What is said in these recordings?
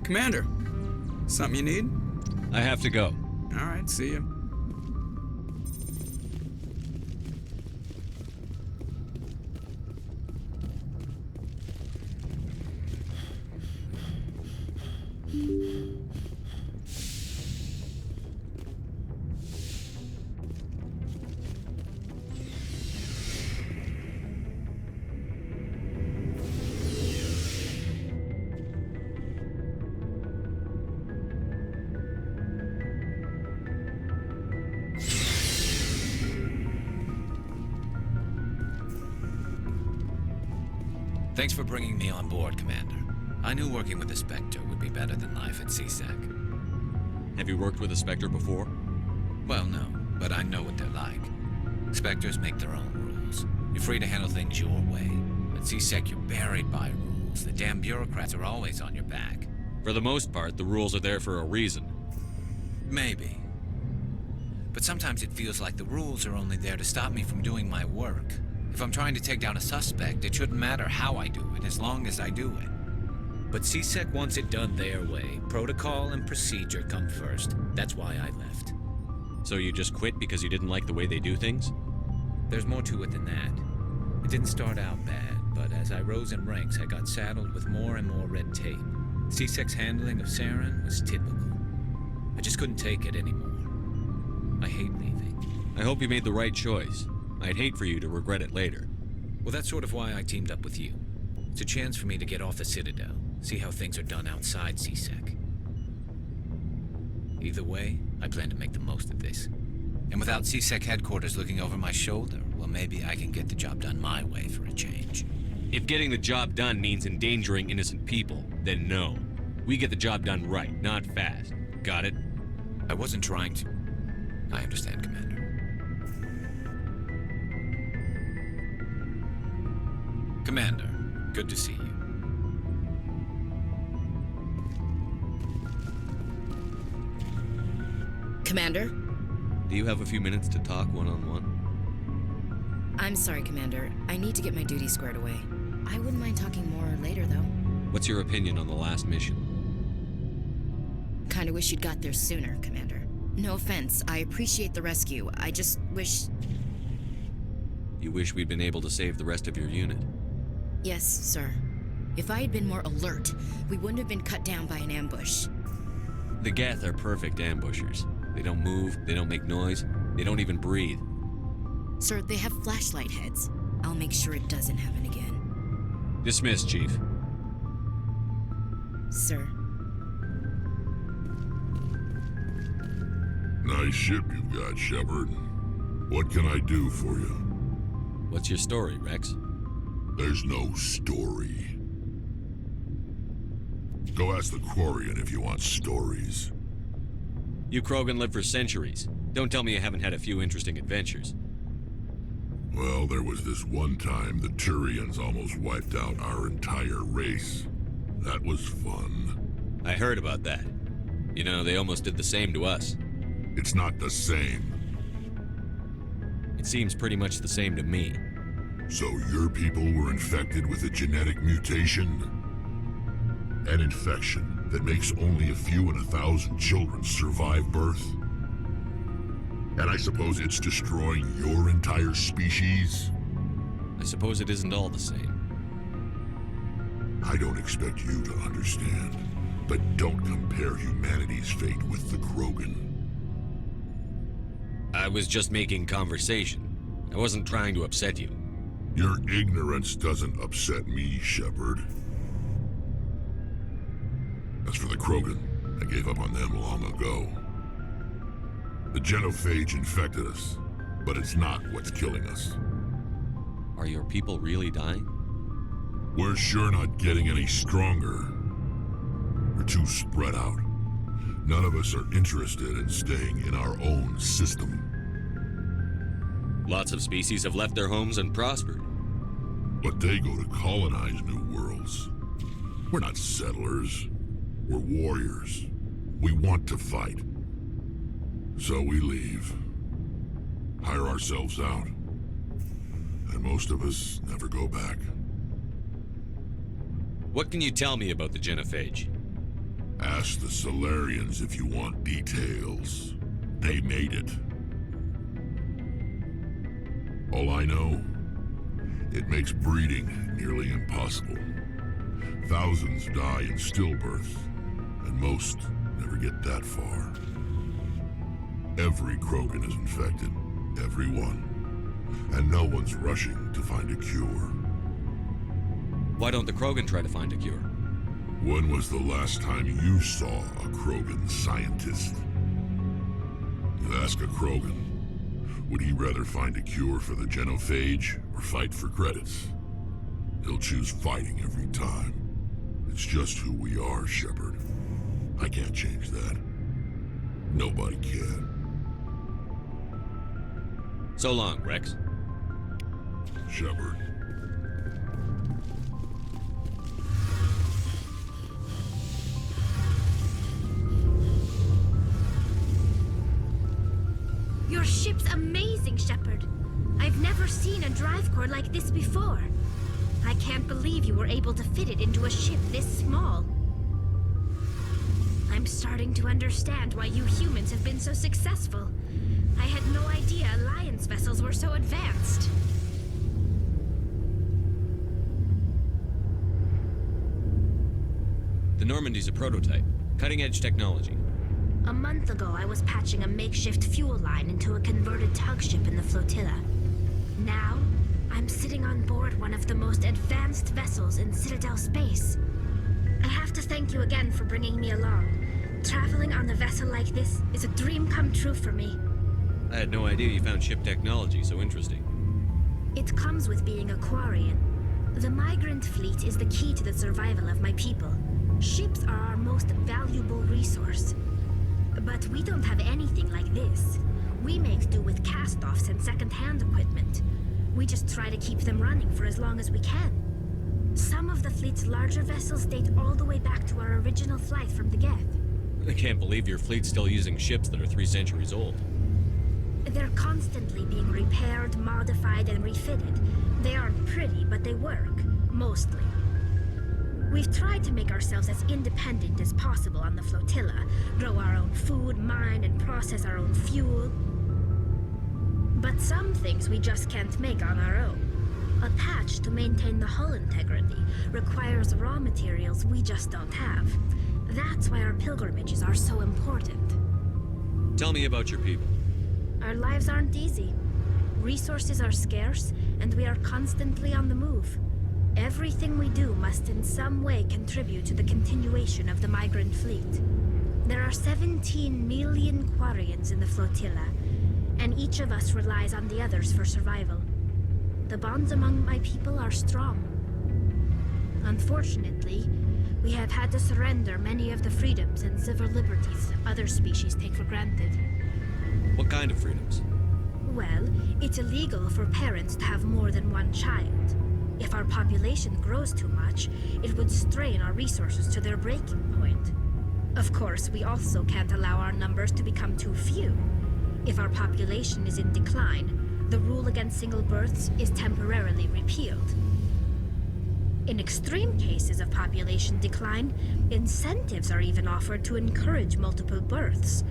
Commander, something you need? I have to go. All right, see you. Thanks for bringing me on board, Commander. I knew working with the Spectre would be better than life at CSEC. Have you worked with a Spectre before? Well, no, but I know what they're like. Spectres make their own rules. You're free to handle things your way. At CSEC, you're buried by rules. The damn bureaucrats are always on your back. For the most part, the rules are there for a reason. Maybe. But sometimes it feels like the rules are only there to stop me from doing my work. If I'm trying to take down a suspect, it shouldn't matter how I do it, as long as I do it. But CSEC wants it done their way. Protocol and procedure come first. That's why I left. So you just quit because you didn't like the way they do things? There's more to it than that. It didn't start out bad, but as I rose in ranks, I got saddled with more and more red tape. CSEC's handling of Saren was typical. I just couldn't take it anymore. I hate leaving. I hope you made the right choice. I'd hate for you to regret it later. Well, that's sort of why I teamed up with you. It's a chance for me to get off the Citadel, see how things are done outside CSEC. Either way, I plan to make the most of this. And without CSEC headquarters looking over my shoulder, well, maybe I can get the job done my way for a change. If getting the job done means endangering innocent people, then no. We get the job done right, not fast. Got it? I wasn't trying to... I understand, Commander. Commander, good to see you. Commander? Do you have a few minutes to talk one-on-one? I'm sorry, Commander. I need to get my duties squared away. I wouldn't mind talking more later, though. What's your opinion on the last mission? Kinda wish you'd got there sooner, Commander. No offense, I appreciate the rescue. I just wish... You wish we'd been able to save the rest of your unit? Yes, sir. If I had been more alert, we wouldn't have been cut down by an ambush. The Geth are perfect ambushers. They don't move, they don't make noise, they don't even breathe. Sir, they have flashlight heads. I'll make sure it doesn't happen again. Dismissed, Chief. Sir. Nice ship you've got, Shepard. What can I do for you? What's your story, Rex? There's no story. Go ask the Quarian if you want stories. You Krogan lived for centuries. Don't tell me you haven't had a few interesting adventures. Well, there was this one time the Turians almost wiped out our entire race. That was fun. I heard about that. You know, they almost did the same to us. It's not the same. It seems pretty much the same to me. So your people were infected with a genetic mutation? An infection that makes only a few in 1,000 children survive birth? And I suppose it's destroying your entire species? I suppose it isn't all the same. I don't expect you to understand, but don't compare humanity's fate with the Krogan. I was just making conversation. I wasn't trying to upset you. Your ignorance doesn't upset me, Shepard. As for the Krogan, I gave up on them long ago. The genophage infected us, but it's not what's killing us. Are your people really dying? We're sure not getting any stronger. We're too spread out. None of us are interested in staying in our own system. Lots of species have left their homes and prospered. But they go to colonize new worlds. We're not settlers. We're warriors. We want to fight. So we leave. Hire ourselves out. And most of us never go back. What can you tell me about the genophage? Ask the Solarians if you want details. They made it. All I know, it makes breeding nearly impossible. Thousands die in stillbirth, and most never get that far. Every Krogan is infected, every one. And no one's rushing to find a cure. Why don't the Krogan try to find a cure? When was the last time you saw a Krogan scientist? You ask a Krogan, would he rather find a cure for the genophage or fight for credits? He'll choose fighting every time. It's just who we are, Shepard. I can't change that. Nobody can. So long, Rex. Shepard. Your ship's amazing, Shepard. I've never seen a drive core like this before. I can't believe you were able to fit it into a ship this small. I'm starting to understand why you humans have been so successful. I had no idea Alliance vessels were so advanced. The Normandy's a prototype. Cutting-edge technology. A month ago, I was patching a makeshift fuel line into a converted tug ship in the flotilla. Now, I'm sitting on board one of the most advanced vessels in Citadel space. I have to thank you again for bringing me along. Traveling on a vessel like this is a dream come true for me. I had no idea you found ship technology so interesting. It comes with being a Quarian. The migrant fleet is the key to the survival of my people. Ships are our most valuable resource. But we don't have anything like this. We make do with cast-offs and second-hand equipment. We just try to keep them running for as long as we can. Some of the fleet's larger vessels date all the way back to our original flight from the Geth. I can't believe your fleet's still using ships that are 3 centuries old. They're constantly being repaired, modified, and refitted. They aren't pretty, but they work. Mostly. We've tried to make ourselves as independent as possible on the flotilla, grow our own food, mine, and process our own fuel. But some things we just can't make on our own. A patch to maintain the hull integrity requires raw materials we just don't have. That's why our pilgrimages are so important. Tell me about your people. Our lives aren't easy. Resources are scarce, and we are constantly on the move. Everything we do must in some way contribute to the continuation of the migrant fleet. There are 17 million Quarians in the flotilla, and each of us relies on the others for survival. The bonds among my people are strong. Unfortunately, we have had to surrender many of the freedoms and civil liberties other species take for granted. What kind of freedoms? Well, it's illegal for parents to have more than one child. If our population grows too much, it would strain our resources to their breaking point. Of course, we also can't allow our numbers to become too few. If our population is in decline, the rule against single births is temporarily repealed. In extreme cases of population decline, incentives are even offered to encourage multiple births,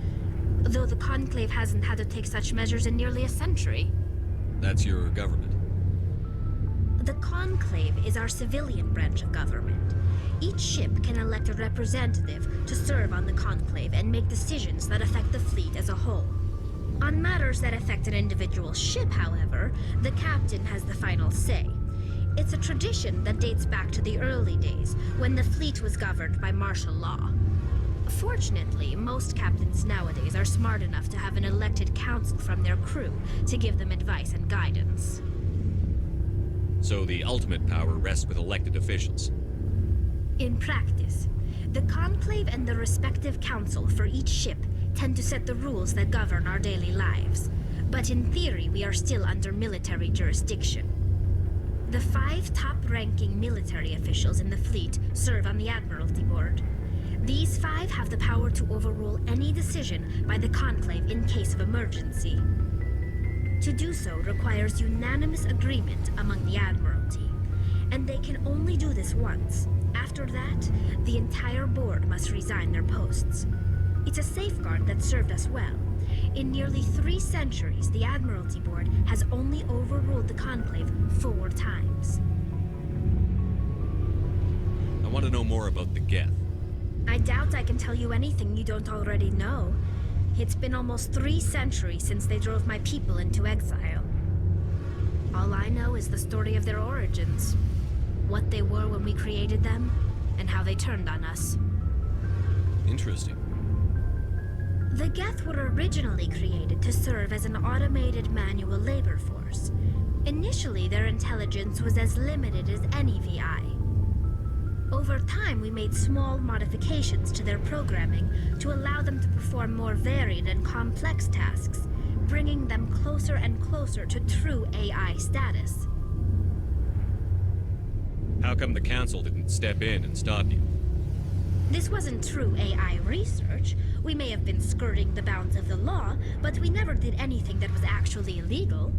though the Conclave hasn't had to take such measures in nearly a century. That's your government. The Conclave is our civilian branch of government. Each ship can elect a representative to serve on the Conclave and make decisions that affect the fleet as a whole. On matters that affect an individual ship, however, the captain has the final say. It's a tradition that dates back to the early days, when the fleet was governed by martial law. Fortunately, most captains nowadays are smart enough to have an elected council from their crew to give them advice and guidance. So the ultimate power rests with elected officials. In practice, the Conclave and the respective council for each ship tend to set the rules that govern our daily lives. But in theory, we are still under military jurisdiction. The 5 top-ranking military officials in the fleet serve on the Admiralty Board. These 5 have the power to overrule any decision by the Conclave in case of emergency. To do so requires unanimous agreement among the Admiralty, and they can only do this once. After that, the entire board must resign their posts. It's a safeguard that served us well. In nearly 3 centuries, the Admiralty Board has only overruled the Conclave 4 times. I want to know more about the Geth. I doubt I can tell you anything you don't already know. It's been almost 3 centuries since they drove my people into exile. All I know is the story of their origins. What they were when we created them, and how they turned on us. Interesting. The Geth were originally created to serve as an automated manual labor force. Initially, their intelligence was as limited as any VI. Over time, we made small modifications to their programming to allow them to perform more varied and complex tasks, bringing them closer and closer to true AI status. How come the Council didn't step in and stop you? This wasn't true AI research. We may have been skirting the bounds of the law, but we never did anything that was actually illegal.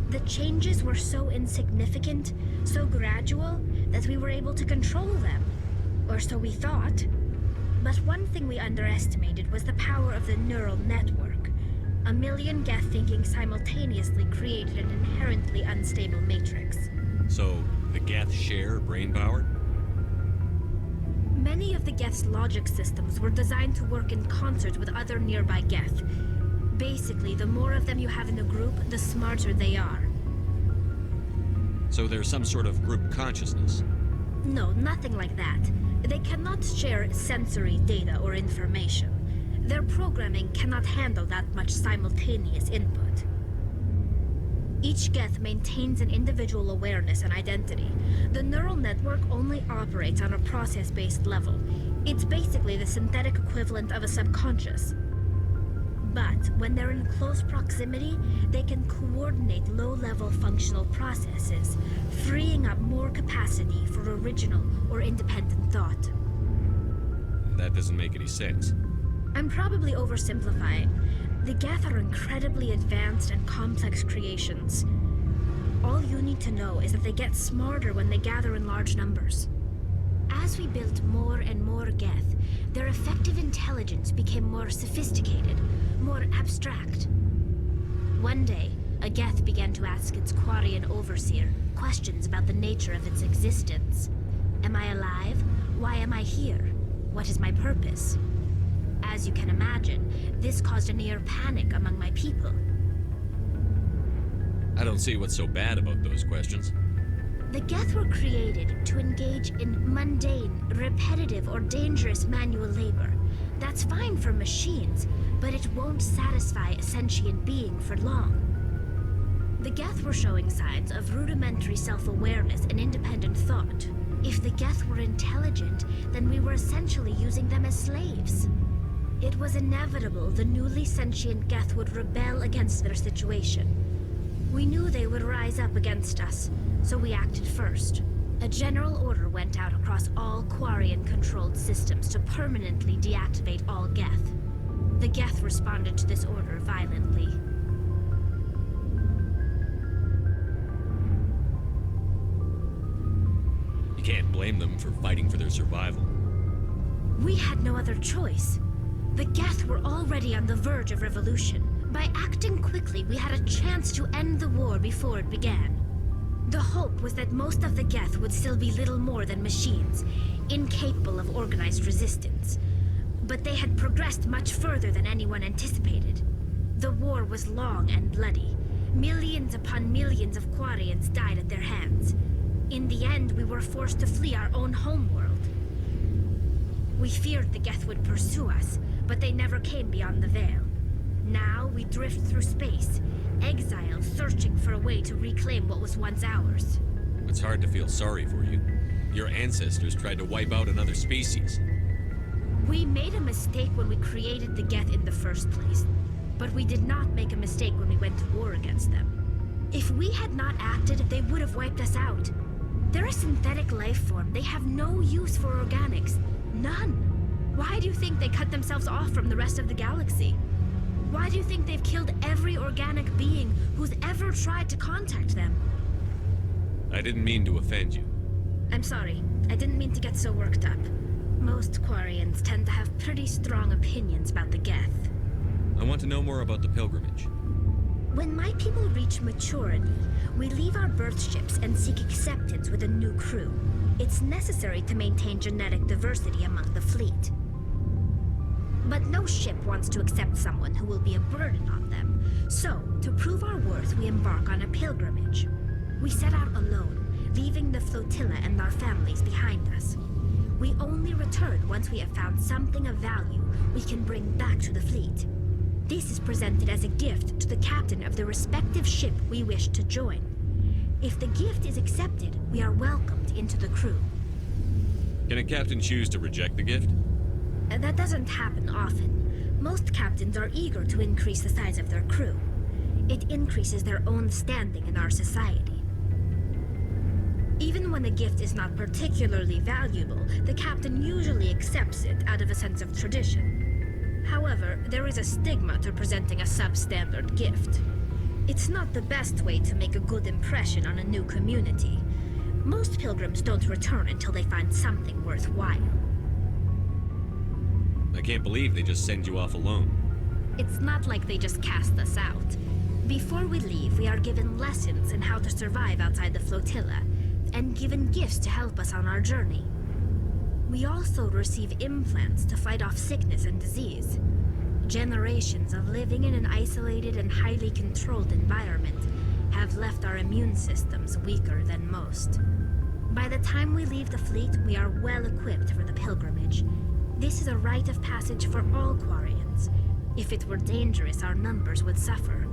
The changes were so insignificant, so gradual, that we were able to control them. Or so we thought. But one thing we underestimated was the power of the neural network. A million Geth thinking simultaneously created an inherently unstable matrix. So, the Geth share brain power? Many of the Geth's logic systems were designed to work in concert with other nearby Geth. Basically, the more of them you have in a group, the smarter they are. So there's some sort of group consciousness? No, nothing like that. They cannot share sensory data or information. Their programming cannot handle that much simultaneous input. Each Geth maintains an individual awareness and identity. The neural network only operates on a process-based level. It's basically the synthetic equivalent of a subconscious. But when they're in close proximity, they can coordinate low-level functional processes, freeing up more capacity for original or independent thought. That doesn't make any sense. I'm probably oversimplifying. The Geth are incredibly advanced and complex creations. All you need to know is that they get smarter when they gather in large numbers. As we built more and more Geth, their effective intelligence became more sophisticated, more abstract. One day, a Geth began to ask its Quarian overseer questions about the nature of its existence. Am I alive? Why am I here? What is my purpose? As you can imagine, this caused a near panic among my people. I don't see what's so bad about those questions. The Geth were created to engage in mundane, repetitive, or dangerous manual labor. That's fine for machines, but it won't satisfy a sentient being for long. The Geth were showing signs of rudimentary self-awareness and independent thought. If the Geth were intelligent, then we were essentially using them as slaves. It was inevitable the newly sentient Geth would rebel against their situation. We knew they would rise up against us, so we acted first. A general order went out across all Quarian-controlled systems to permanently deactivate all Geth. The Geth responded to this order violently. You can't blame them for fighting for their survival. We had no other choice. The Geth were already on the verge of revolution. By acting quickly, we had a chance to end the war before it began. The hope was that most of the Geth would still be little more than machines, incapable of organized resistance. But they had progressed much further than anyone anticipated. The war was long and bloody. Millions upon millions of Quarians died at their hands. In the end, we were forced to flee our own homeworld. We feared the Geth would pursue us, but they never came beyond the Veil. Now we drift through space, exiled, searching for a way to reclaim what was once ours. It's hard to feel sorry for you. Your ancestors tried to wipe out another species. We made a mistake when we created the Geth in the first place, but we did not make a mistake when we went to war against them. If we had not acted, they would have wiped us out. They're a synthetic life form. They have no use for organics, None. Why do you think they cut themselves off from the rest of the galaxy? Why do you think they've killed every organic being who's ever tried to contact them? I didn't mean to offend you. I'm sorry. I didn't mean to get so worked up. Most Quarians tend to have pretty strong opinions about the Geth. I want to know more about the pilgrimage. When my people reach maturity, we leave our birth ships and seek acceptance with a new crew. It's necessary to maintain genetic diversity among the fleet. But no ship wants to accept someone who will be a burden on them. So, to prove our worth, we embark on a pilgrimage. We set out alone, leaving the flotilla and our families behind us. We only return once we have found something of value we can bring back to the fleet. This is presented as a gift to the captain of the respective ship we wish to join. If the gift is accepted, we are welcomed into the crew. Can a captain choose to reject the gift? That doesn't happen often. Most captains are eager to increase the size of their crew. It increases their own standing in our society. Even when a gift is not particularly valuable, the captain usually accepts it out of a sense of tradition. However, there is a stigma to presenting a substandard gift. It's not the best way to make a good impression on a new community. Most pilgrims don't return until they find something worthwhile. I can't believe they just send you off alone. It's not like they just cast us out. Before we leave, we are given lessons in how to survive outside the flotilla, and given gifts to help us on our journey. We also receive implants to fight off sickness and disease. Generations of living in an isolated and highly controlled environment have left our immune systems weaker than most. By the time we leave the fleet, we are well equipped for the pilgrimage. This is a rite of passage for all Quarians. If it were dangerous, our numbers would suffer.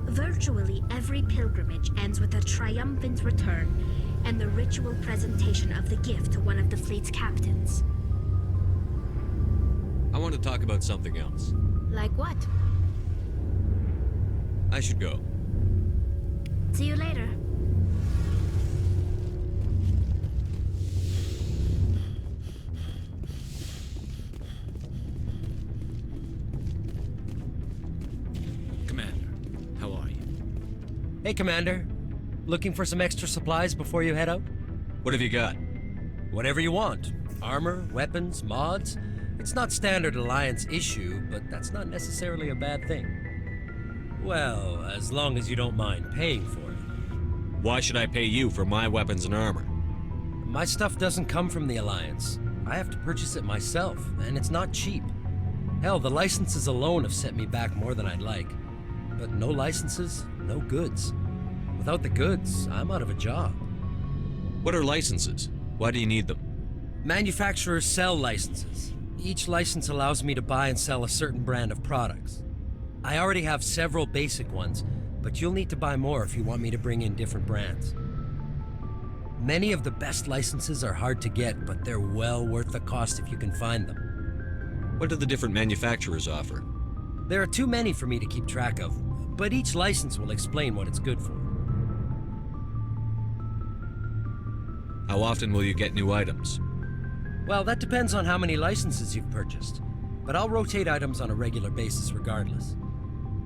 Virtually every pilgrimage ends with a triumphant return and the ritual presentation of the gift to one of the fleet's captains. I want to talk about something else. Like what? I should go. See you later. Commander, how are you? Hey, Commander. Looking for some extra supplies before you head out? What have you got? Whatever you want. Armor, weapons, mods. It's not standard Alliance issue, but that's not necessarily a bad thing. Well, as long as you don't mind paying for it. Why should I pay you for my weapons and armor? My stuff doesn't come from the Alliance. I have to purchase it myself, and it's not cheap. Hell, the licenses alone have set me back more than I'd like. But no licenses, no goods. Without the goods, I'm out of a job. What are licenses? Why do you need them? Manufacturers sell licenses. Each license allows me to buy and sell a certain brand of products. I already have several basic ones, but you'll need to buy more if you want me to bring in different brands. Many of the best licenses are hard to get, but they're well worth the cost if you can find them. What do the different manufacturers offer? There are too many for me to keep track of, but each license will explain what it's good for. How often will you get new items? Well, that depends on how many licenses you've purchased, but I'll rotate items on a regular basis regardless.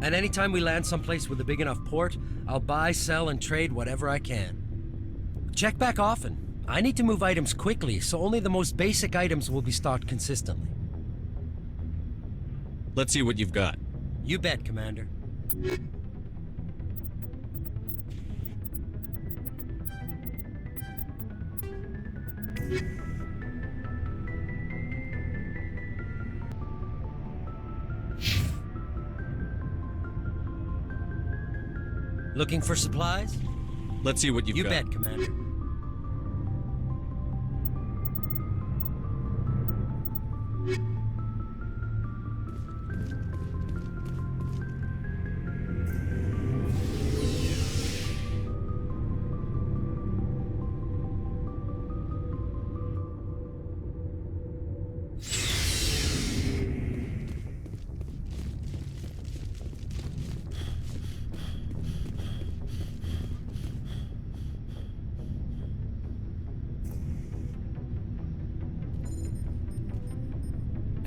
And anytime we land someplace with a big enough port, I'll buy, sell, and trade whatever I can. Check back often. I need to move items quickly, so only the most basic items will be stocked consistently. Let's see what you've got. You bet, Commander. Looking for supplies? Let's see what you've You got. bet, Commander.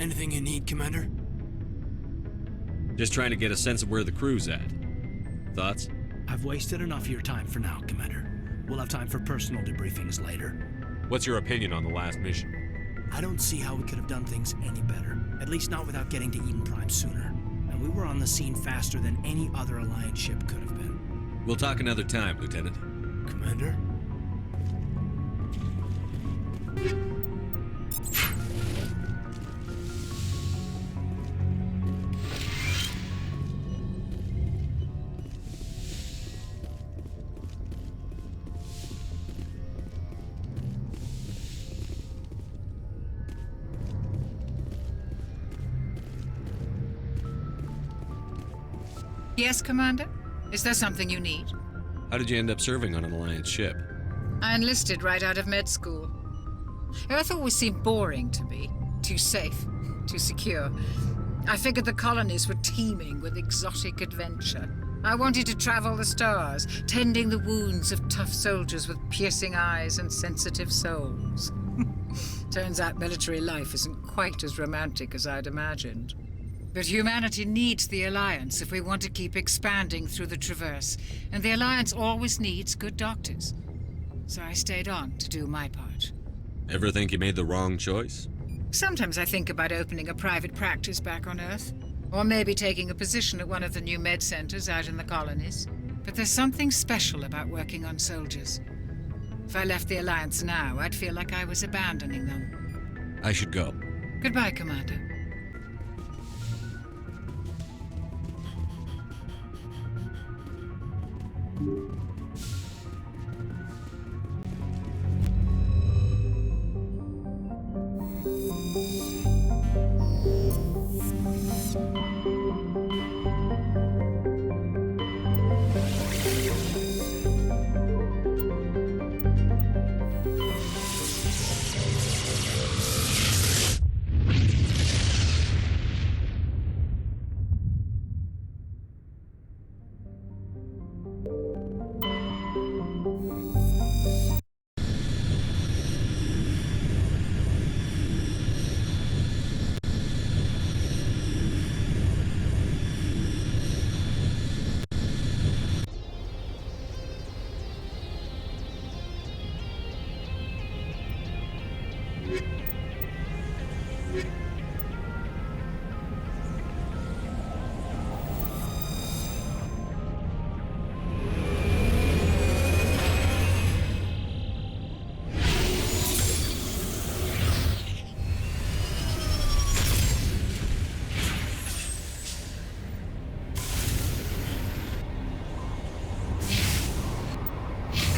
Anything you need, Commander? Just trying to get a sense of where the crew's at. Thoughts? I've wasted enough of your time for now, Commander. We'll have time for personal debriefings later. What's your opinion on the last mission? I don't see how we could have done things any better. At least not without getting to Eden Prime sooner. And we were on the scene faster than any other Alliance ship could have been. We'll talk another time, Lieutenant. Commander? Yes, Commander? Is there something you need? How did you end up serving on an Alliance ship? I enlisted right out of med school. Earth always seemed boring to me. Too safe, too secure. I figured the colonies were teeming with exotic adventure. I wanted to travel the stars, tending the wounds of tough soldiers with piercing eyes and sensitive souls. Turns out military life isn't quite as romantic as I'd imagined. But humanity needs the Alliance if we want to keep expanding through the Traverse, and the Alliance always needs good doctors. So I stayed on to do my part. Ever think you made the wrong choice? Sometimes I think about opening a private practice back on Earth, or maybe taking a position at one of the new med centers out in the colonies. But there's something special about working on soldiers. If I left the Alliance now, I'd feel like I was abandoning them. I should go. Goodbye, Commander.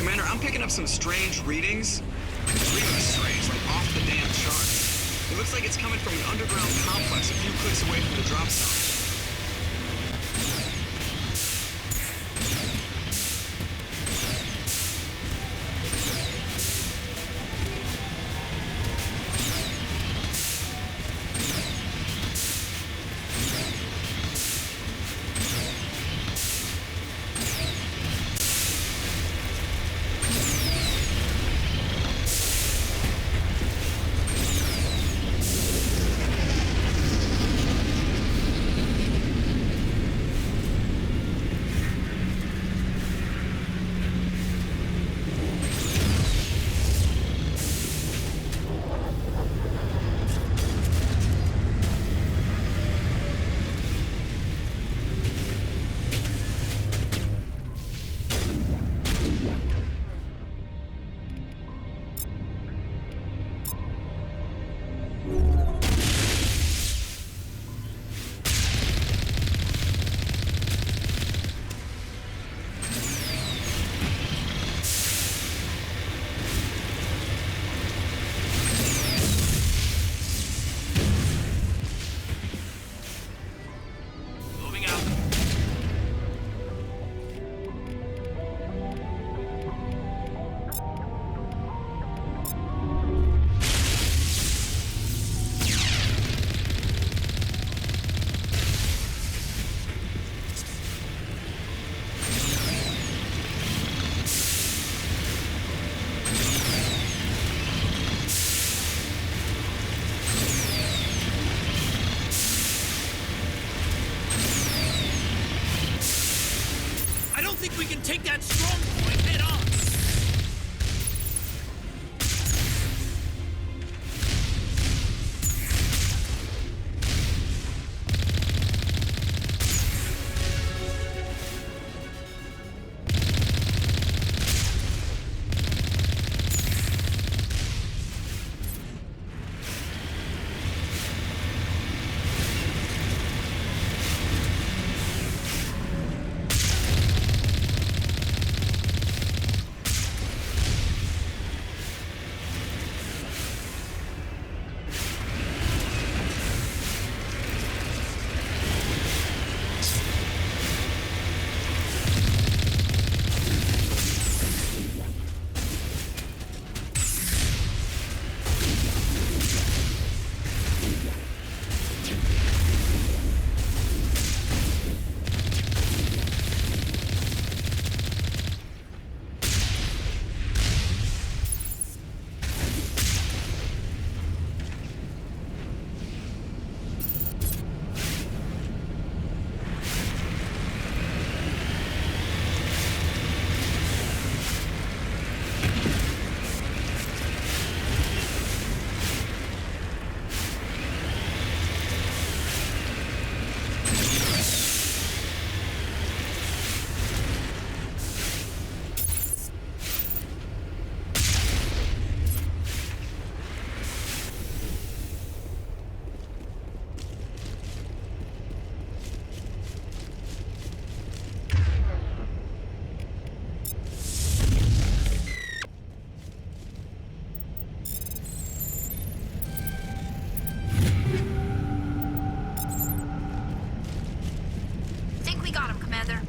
Commander, I'm picking up some strange readings. Really strange, like off the damn charts. It looks like it's coming from an underground complex a few clicks away from the drop zone. don't think we can take that strong point head on. Think we got him, Commander.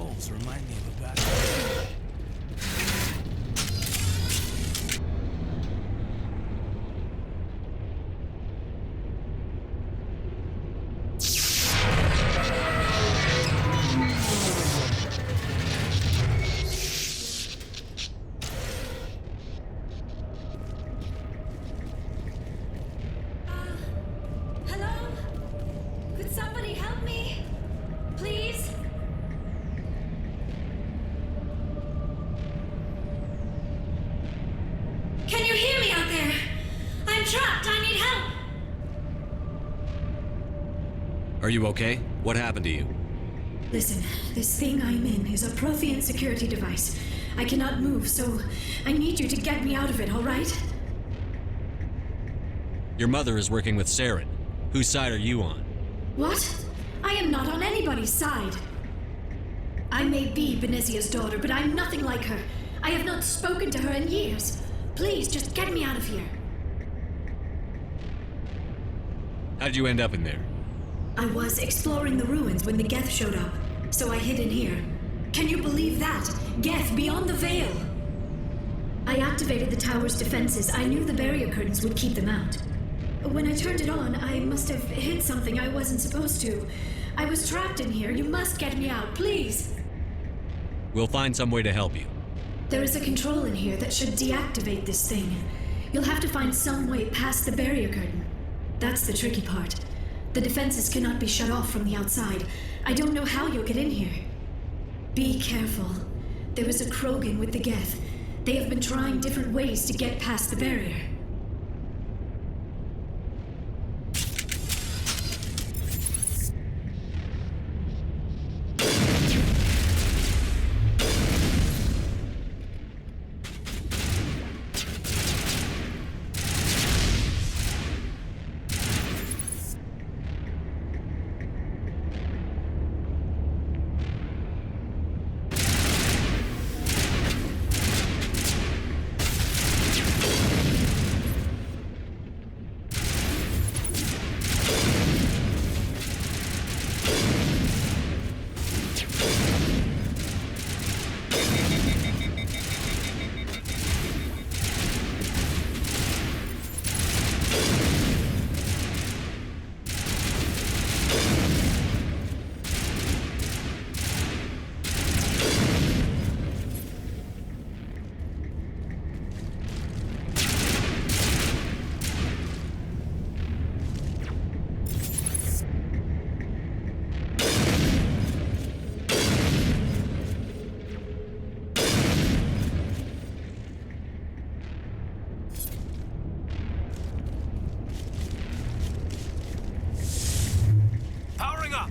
skulls remind me of a battle. Hello? Could somebody help me? Please? Can you hear me out there? I'm trapped. I need help. Are you okay? What happened to you? Listen, this thing I'm in is a Prothean security device. I cannot move, so I need you to get me out of it, all right? Your mother is working with Saren. Whose side are you on? What? I am not on anybody's side. I may be Benezia's daughter, but I'm nothing like her. I have not spoken to her in years. Please, just get me out of here. How'd you end up in there? I was exploring the ruins when the Geth showed up, so I hid in here. Can you believe that? Geth beyond the veil! I activated the tower's defenses. I knew the barrier curtains would keep them out. When I turned it on, I must have hit something I wasn't supposed to. I was trapped in here. You must get me out, please! We'll find some way to help you. There is a control in here that should deactivate this thing. You'll have to find some way past the barrier curtain. That's the tricky part. The defenses cannot be shut off from the outside. I don't know how you'll get in here. Be careful. There is a Krogan with the Geth. They have been trying different ways to get past the barrier. Powering up!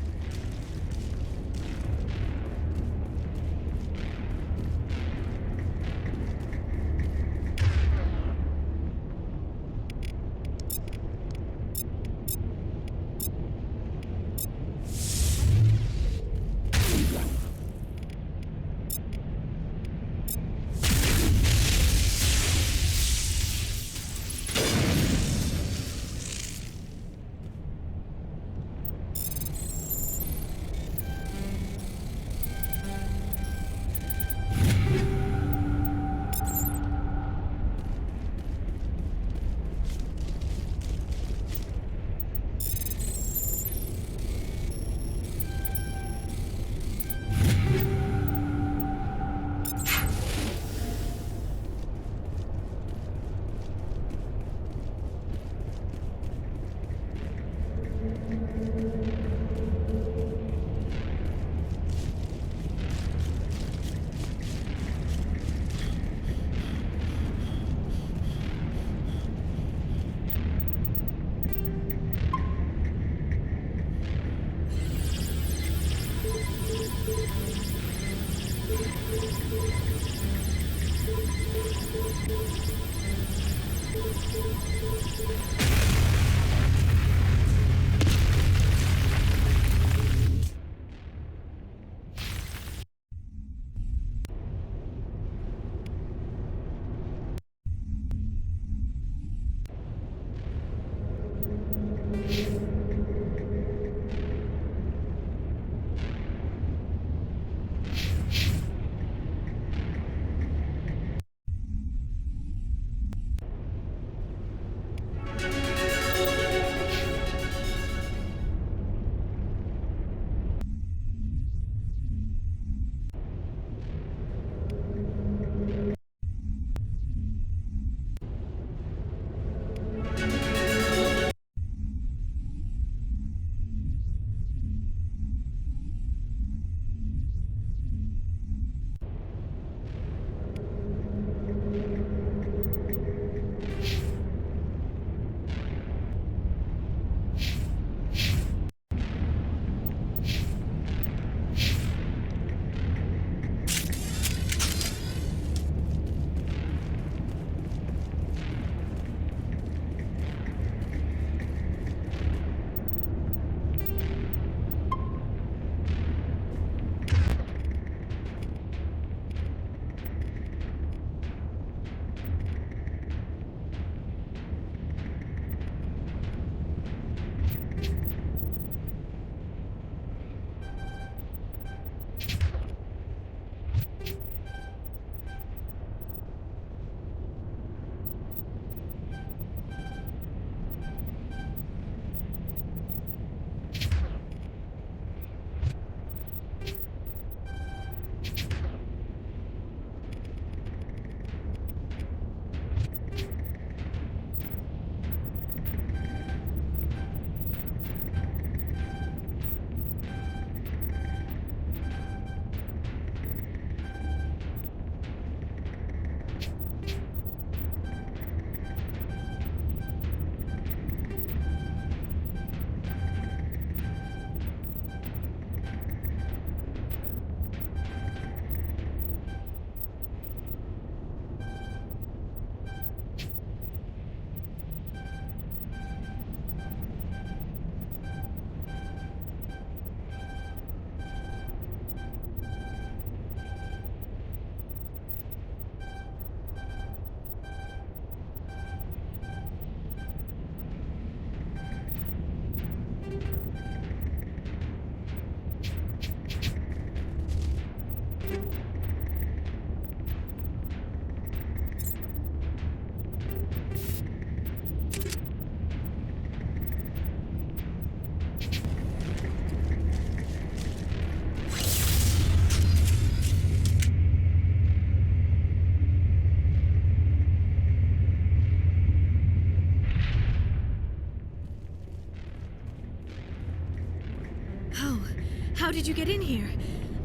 How did you get in here?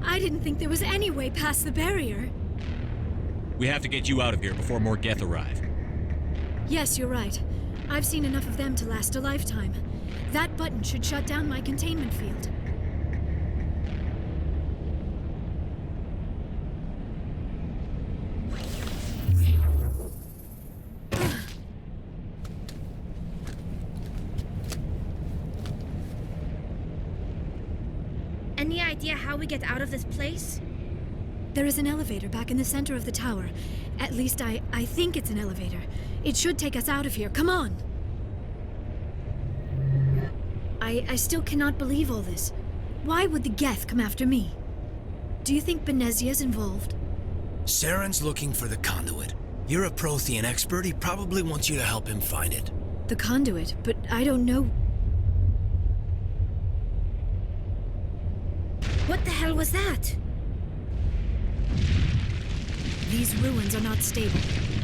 I didn't think there was any way past the barrier. We have to get you out of here before more Geth arrive. Yes, you're right. I've seen enough of them to last a lifetime. That button should shut down my containment field. Any idea how we get out of this place? There is an elevator back in the center of the tower. At least I think it's an elevator. It should take us out of here. Come on! I still cannot believe all this. Why would the Geth come after me? Do you think Benezia's involved? Saren's looking for the conduit. You're a Prothean expert. He probably wants you to help him find it. The conduit, but I don't know. What the hell was that? These ruins are not stable.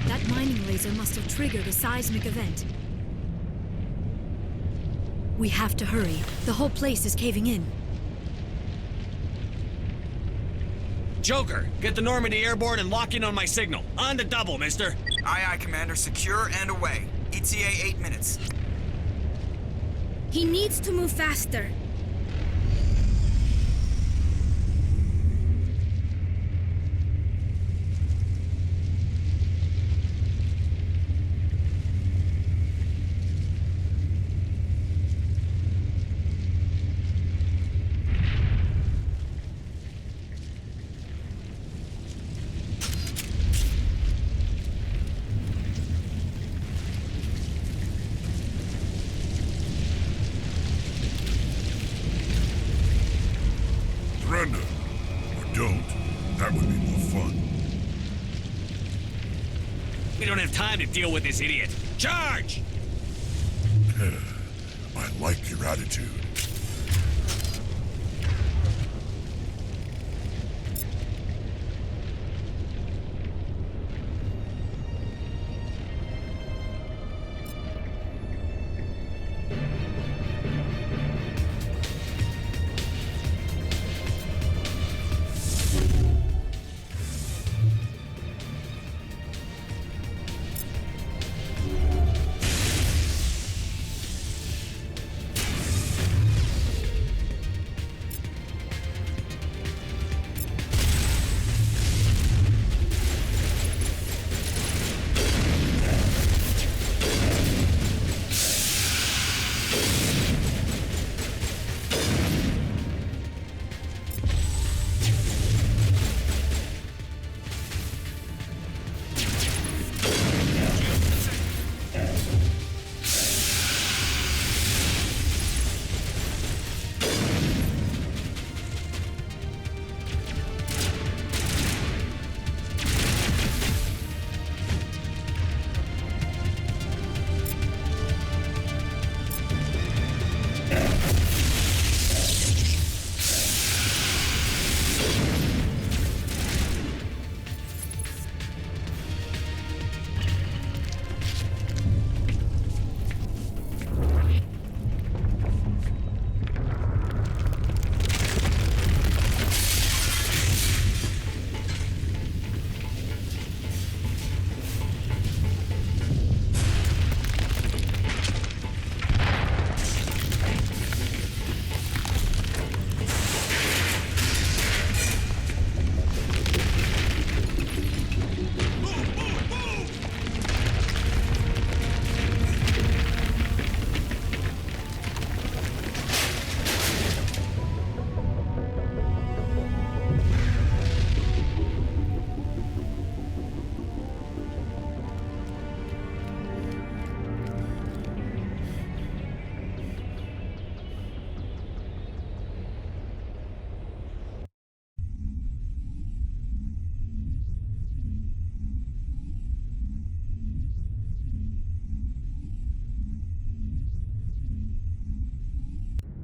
That mining laser must have triggered a seismic event. We have to hurry. The whole place is caving in. Joker, get the Normandy airborne and lock in on my signal. On the double, mister. Aye, aye, Commander. Secure and away. ETA 8 minutes. He needs to move faster. Surrender. Or don't. That would be more fun. We don't have time to deal with this idiot. Charge! I like your attitude.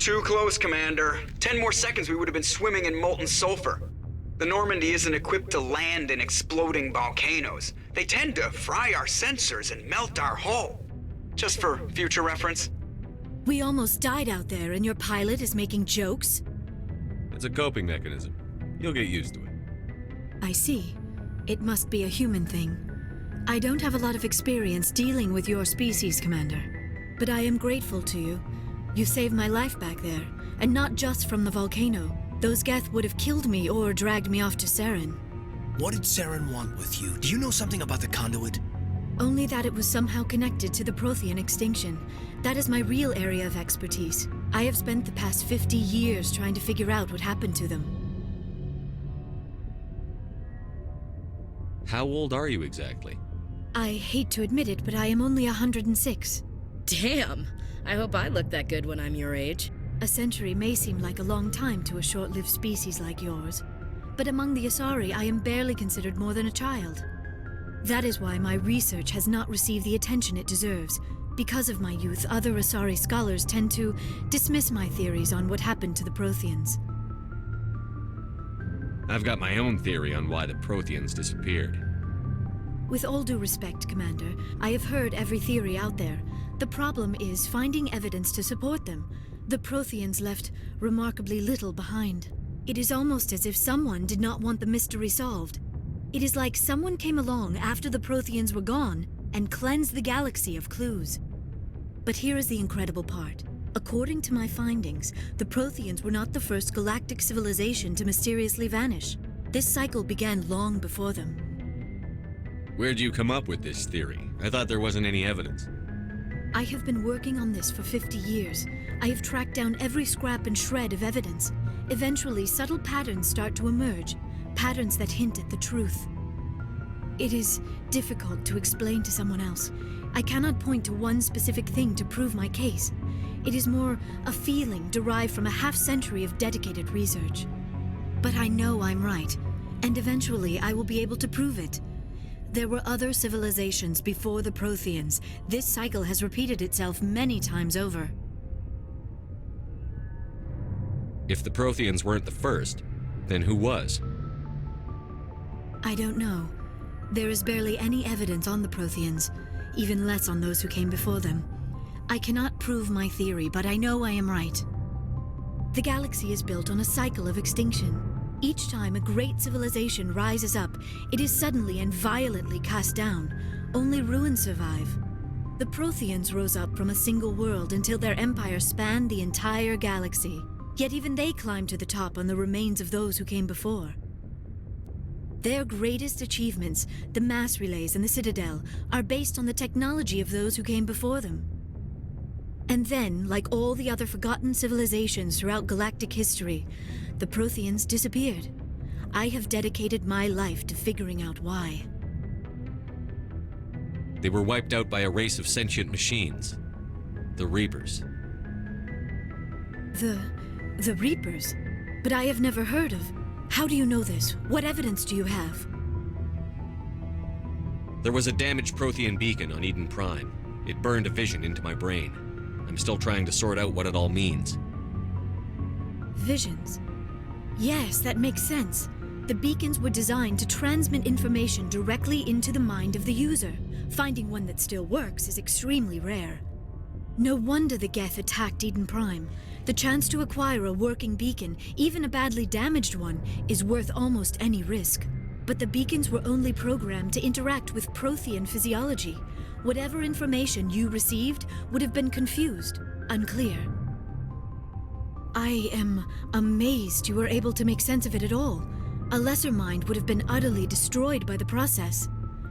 Too close, Commander. 10 more seconds we would have been swimming in molten sulfur. The Normandy isn't equipped to land in exploding volcanoes. They tend to fry our sensors and melt our hull. Just for future reference. We almost died out there and your pilot is making jokes? It's a coping mechanism. You'll get used to it. I see. It must be a human thing. I don't have a lot of experience dealing with your species, Commander. But I am grateful to you. You saved my life back there, and not just from the volcano. Those Geth would have killed me or dragged me off to Saren. What did Saren want with you? Do you know something about the conduit? Only that it was somehow connected to the Prothean extinction. That is my real area of expertise. I have spent the past 50 years trying to figure out what happened to them. How old are you exactly? I hate to admit it, but I am only 106. Damn! I hope I look that good when I'm your age. A century may seem like a long time to a short-lived species like yours, but among the Asari, I am barely considered more than a child. That is why my research has not received the attention it deserves. Because of my youth, other Asari scholars tend to dismiss my theories on what happened to the Protheans. I've got my own theory on why the Protheans disappeared. With all due respect, Commander, I have heard every theory out there. The problem is finding evidence to support them. The Protheans left remarkably little behind. It is almost as if someone did not want the mystery solved. It is like someone came along after the Protheans were gone and cleansed the galaxy of clues. But here is the incredible part. According to my findings, the Protheans were not the first galactic civilization to mysteriously vanish. This cycle began long before them. Where'd you come up with this theory? I thought there wasn't any evidence. I have been working on this for 50 years. I have tracked down every scrap and shred of evidence. Eventually, subtle patterns start to emerge, patterns that hint at the truth. It is difficult to explain to someone else. I cannot point to one specific thing to prove my case. It is more a feeling derived from a half-century of dedicated research. But I know I'm right, and eventually I will be able to prove it. There were other civilizations before the Protheans. This cycle has repeated itself many times over. If the Protheans weren't the first, then who was? I don't know. There is barely any evidence on the Protheans, even less on those who came before them. I cannot prove my theory, but I know I am right. The galaxy is built on a cycle of extinction. Each time a great civilization rises up, it is suddenly and violently cast down. Only ruins survive. The Protheans rose up from a single world until their empire spanned the entire galaxy. Yet even they climbed to the top on the remains of those who came before. Their greatest achievements, the mass relays and the Citadel, are based on the technology of those who came before them. And then, like all the other forgotten civilizations throughout galactic history, the Protheans disappeared. I have dedicated my life to figuring out why. They were wiped out by a race of sentient machines. The Reapers. The Reapers? But I have never heard of. How do you know this? What evidence do you have? There was a damaged Prothean beacon on Eden Prime. It burned a vision into my brain. I'm still trying to sort out what it all means. Visions. Yes, that makes sense. The beacons were designed to transmit information directly into the mind of the user. Finding one that still works is extremely rare. No wonder the Geth attacked Eden Prime. The chance to acquire a working beacon, even a badly damaged one, is worth almost any risk. But the beacons were only programmed to interact with Prothean physiology. Whatever information you received would have been confused, unclear. I am amazed you were able to make sense of it at all. A lesser mind would have been utterly destroyed by the process.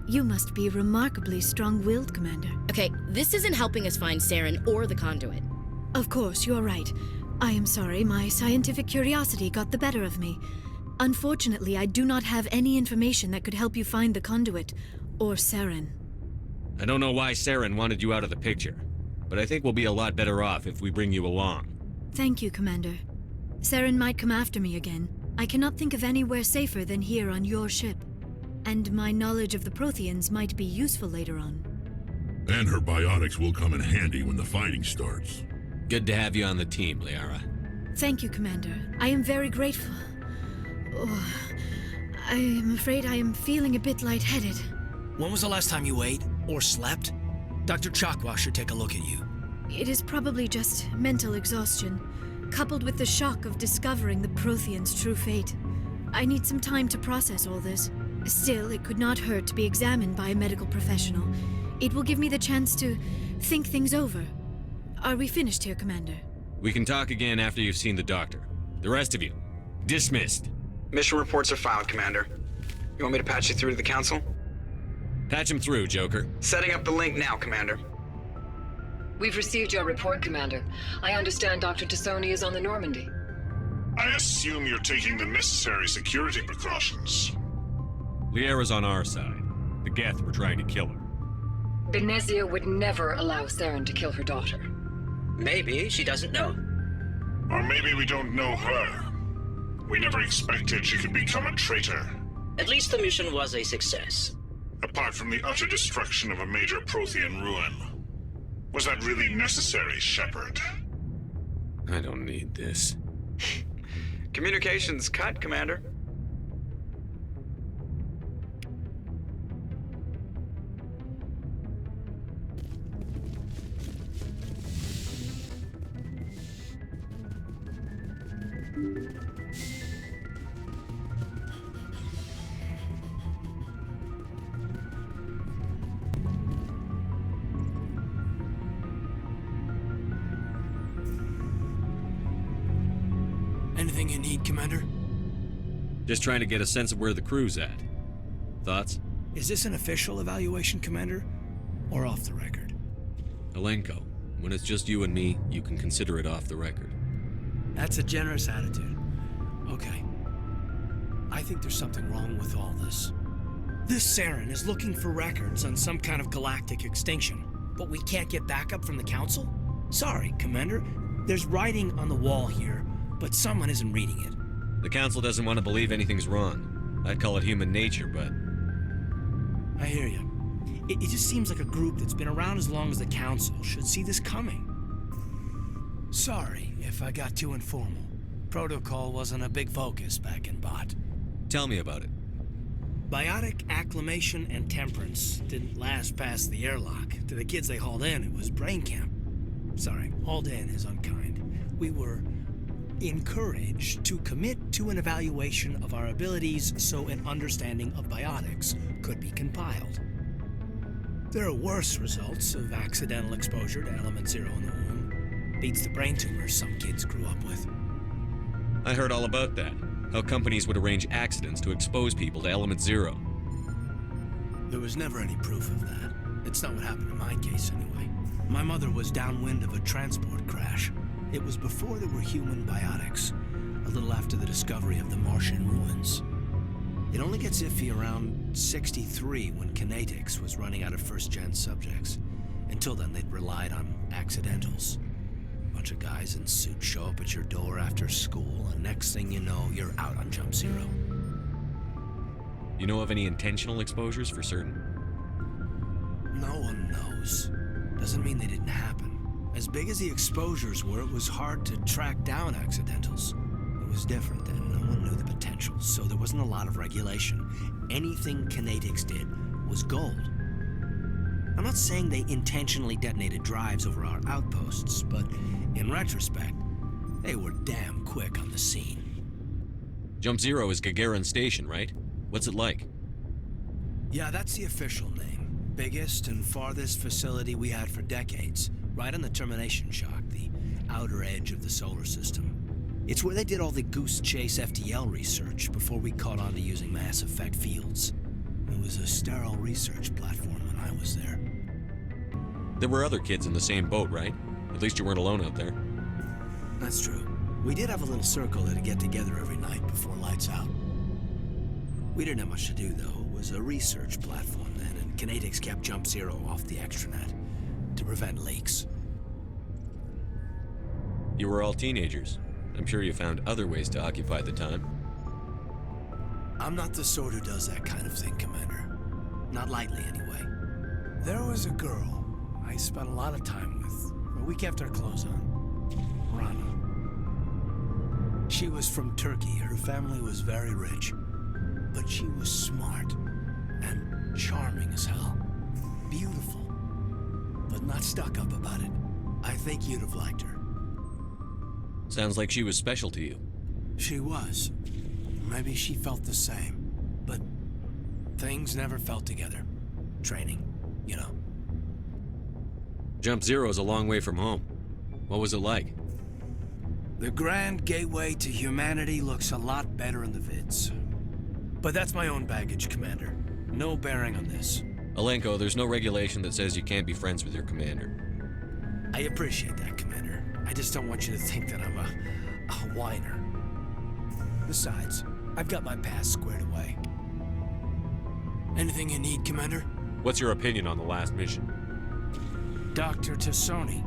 You must be remarkably strong-willed, Commander. Okay, this isn't helping us find Saren or the conduit. Of course, you are right. I am sorry, my scientific curiosity got the better of me. Unfortunately, I do not have any information that could help you find the conduit, or Saren. I don't know why Saren wanted you out of the picture, but I think we'll be a lot better off if we bring you along. Thank you, Commander. Saren might come after me again. I cannot think of anywhere safer than here on your ship. And my knowledge of the Protheans might be useful later on. And her biotics will come in handy when the fighting starts. Good to have you on the team, Liara. Thank you, Commander. I am very grateful. Oh, I am afraid I am feeling a bit lightheaded. When was the last time you ate or slept? Dr. Chakwa should take a look at you. It is probably just mental exhaustion, coupled with the shock of discovering the Prothean's true fate. I need some time to process all this. Still, it could not hurt to be examined by a medical professional. It will give me the chance to think things over. Are we finished here, Commander? We can talk again after you've seen the doctor. The rest of you, dismissed. Mission reports are filed, Commander. You want me to patch you through to the Council? Patch him through, Joker. Setting up the link now, Commander. We've received your report, Commander. I understand Dr. Tassoni is on the Normandy. I assume you're taking the necessary security precautions. Liara's on our side. The Geth were trying to kill her. Benezia would never allow Therum to kill her daughter. Maybe she doesn't know. Or maybe we don't know her. We never expected she could become a traitor. At least the mission was a success. Apart from the utter destruction of a major Prothean ruin. Was that really necessary, Shepard? I don't need this. Communications cut, Commander. Anything you need, Commander? Just trying to get a sense of where the crew's at. Thoughts? Is this an official evaluation, Commander? Or off the record? Alenko, when it's just you and me, you can consider it off the record. That's a generous attitude. Okay. I think there's something wrong with all this. This Saren is looking for records on some kind of galactic extinction, but we can't get backup from the Council? Sorry, Commander. There's writing on the wall here, but someone isn't reading it. The Council doesn't want to believe anything's wrong. I'd call it human nature, but... I hear you. It just seems like a group that's been around as long as the Council should see this coming. Sorry if I got too informal. Protocol wasn't a big focus back in Bot. Tell me about it. Biotic acclimation and temperance didn't last past the airlock. To the kids they hauled in, it was brain camp. Sorry, hauled in is unkind. We were encouraged to commit to an evaluation of our abilities so an understanding of biotics could be compiled. There are worse results of accidental exposure to element 0 in the womb. Beats the brain tumors some kids grew up with. I heard all about that. How companies would arrange accidents to expose people to element 0. There was never any proof of that. It's not what happened in my case, anyway. My mother was downwind of a transport crash. It was before there were human biotics, a little after the discovery of the Martian ruins. It only gets iffy around 63 when Kinetics was running out of first-gen subjects. Until then, they'd relied on accidentals. A bunch of guys in suits show up at your door after school, and next thing you know, you're out on Jump Zero. You know of any intentional exposures for certain? No one knows. Doesn't mean they didn't happen. As big as the exposures were, it was hard to track down accidentals. It was different then. No one knew the potential, so there wasn't a lot of regulation. Anything Kinetics did was gold. I'm not saying they intentionally detonated drives over our outposts, but in retrospect, they were damn quick on the scene. Jump Zero is Gagarin Station, right? What's it like? Yeah, that's the official name. Biggest and farthest facility we had for decades. Right on the termination shock, the outer edge of the solar system. It's where they did all the Goose Chase FTL research before we caught on to using mass effect fields. It was a sterile research platform when I was there. There were other kids in the same boat, right? At least you weren't alone out there. That's true. We did have a little circle that'd get together every night before lights out. We didn't have much to do, though. It was a research platform then, and Kinetics kept Jump Zero off the extranet to prevent leaks. You were all teenagers. I'm sure you found other ways to occupy the time. I'm not the sort who does that kind of thing, Commander. Not lightly, anyway. There was a girl I spent a lot of time with, but we kept our clothes on. Rana. She was from Turkey. Her family was very rich. But she was smart and charming as hell. Beautiful. But not stuck up about it. I think you'd have liked her. Sounds like she was special to you. She was. Maybe she felt the same. But things never felt together. Training, you know. Jump Zero's a long way from home. What was it like? The grand gateway to humanity looks a lot better in the vids. But that's my own baggage, Commander. No bearing on this. Alenko, there's no regulation that says you can't be friends with your commander. I appreciate that, Commander. I just don't want you to think that I'm a whiner. Besides, I've got my past squared away. Anything you need, Commander? What's your opinion on the last mission? Dr. Tassoni.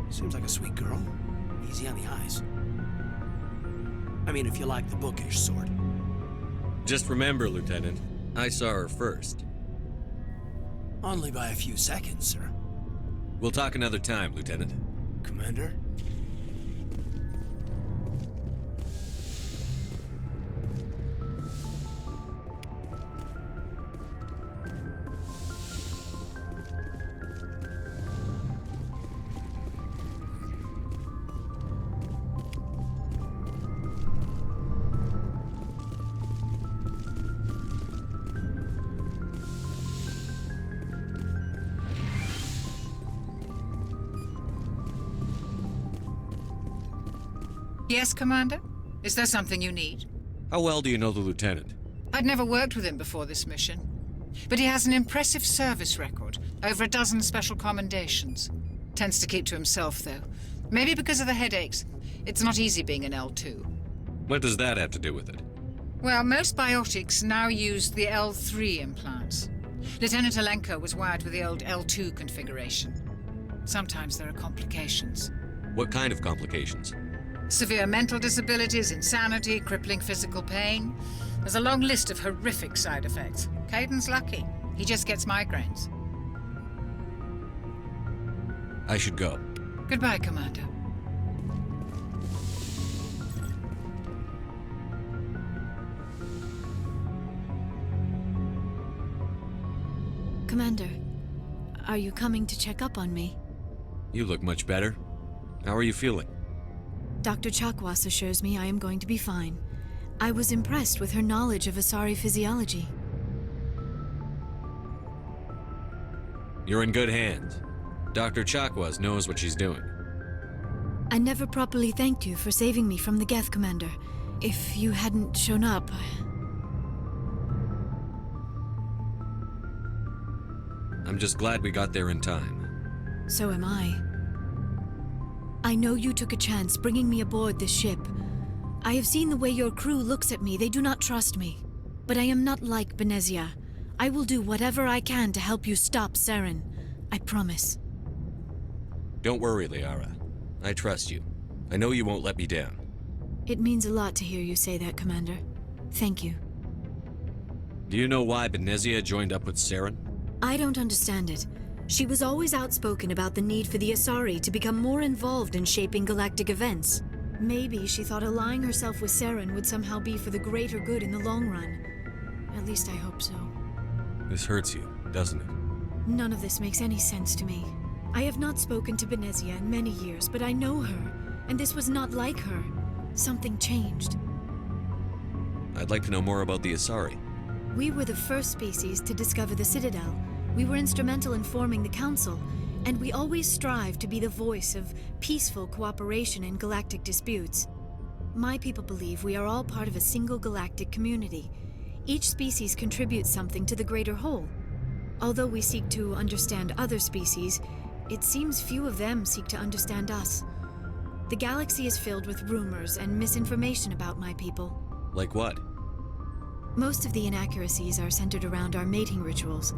Seems like a sweet girl. Easy on the eyes. I mean, if you like the bookish sort. Just remember, Lieutenant, I saw her first. Only by a few seconds, sir. We'll talk another time, Lieutenant. Commander? Yes, Commander? Is there something you need? How well do you know the Lieutenant? I'd never worked with him before this mission. But he has an impressive service record, over a dozen special commendations. Tends to keep to himself, though. Maybe because of the headaches. It's not easy being an L2. What does that have to do with it? Well, most biotics now use the L3 implants. Lieutenant Alenko was wired with the old L2 configuration. Sometimes there are complications. What kind of complications? Severe mental disabilities, insanity, crippling physical pain. There's a long list of horrific side effects. Caden's lucky. He just gets migraines. I should go. Goodbye, Commander. Commander, are you coming to check up on me? You look much better. How are you feeling? Dr. Chakwas assures me I am going to be fine. I was impressed with her knowledge of Asari physiology. You're in good hands. Dr. Chakwas knows what she's doing. I never properly thanked you for saving me from the Geth, Commander. If you hadn't shown up... I'm just glad we got there in time. So am I. I know you took a chance bringing me aboard this ship. I have seen the way your crew looks at me. They do not trust me. But I am not like Benezia. I will do whatever I can to help you stop Saren. I promise. Don't worry, Liara. I trust you. I know you won't let me down. It means a lot to hear you say that, Commander. Thank you. Do you know why Benezia joined up with Saren? I don't understand it. She was always outspoken about the need for the Asari to become more involved in shaping galactic events. Maybe she thought allying herself with Saren would somehow be for the greater good in the long run. At least I hope so. This hurts you, doesn't it? None of this makes any sense to me. I have not spoken to Benezia in many years, but I know her, and this was not like her. Something changed. I'd like to know more about the Asari. We were the first species to discover the Citadel. We were instrumental in forming the Council, and we always strive to be the voice of peaceful cooperation in galactic disputes. My people believe we are all part of a single galactic community. Each species contributes something to the greater whole. Although we seek to understand other species, it seems few of them seek to understand us. The galaxy is filled with rumors and misinformation about my people. Like what? Most of the inaccuracies are centered around our mating rituals.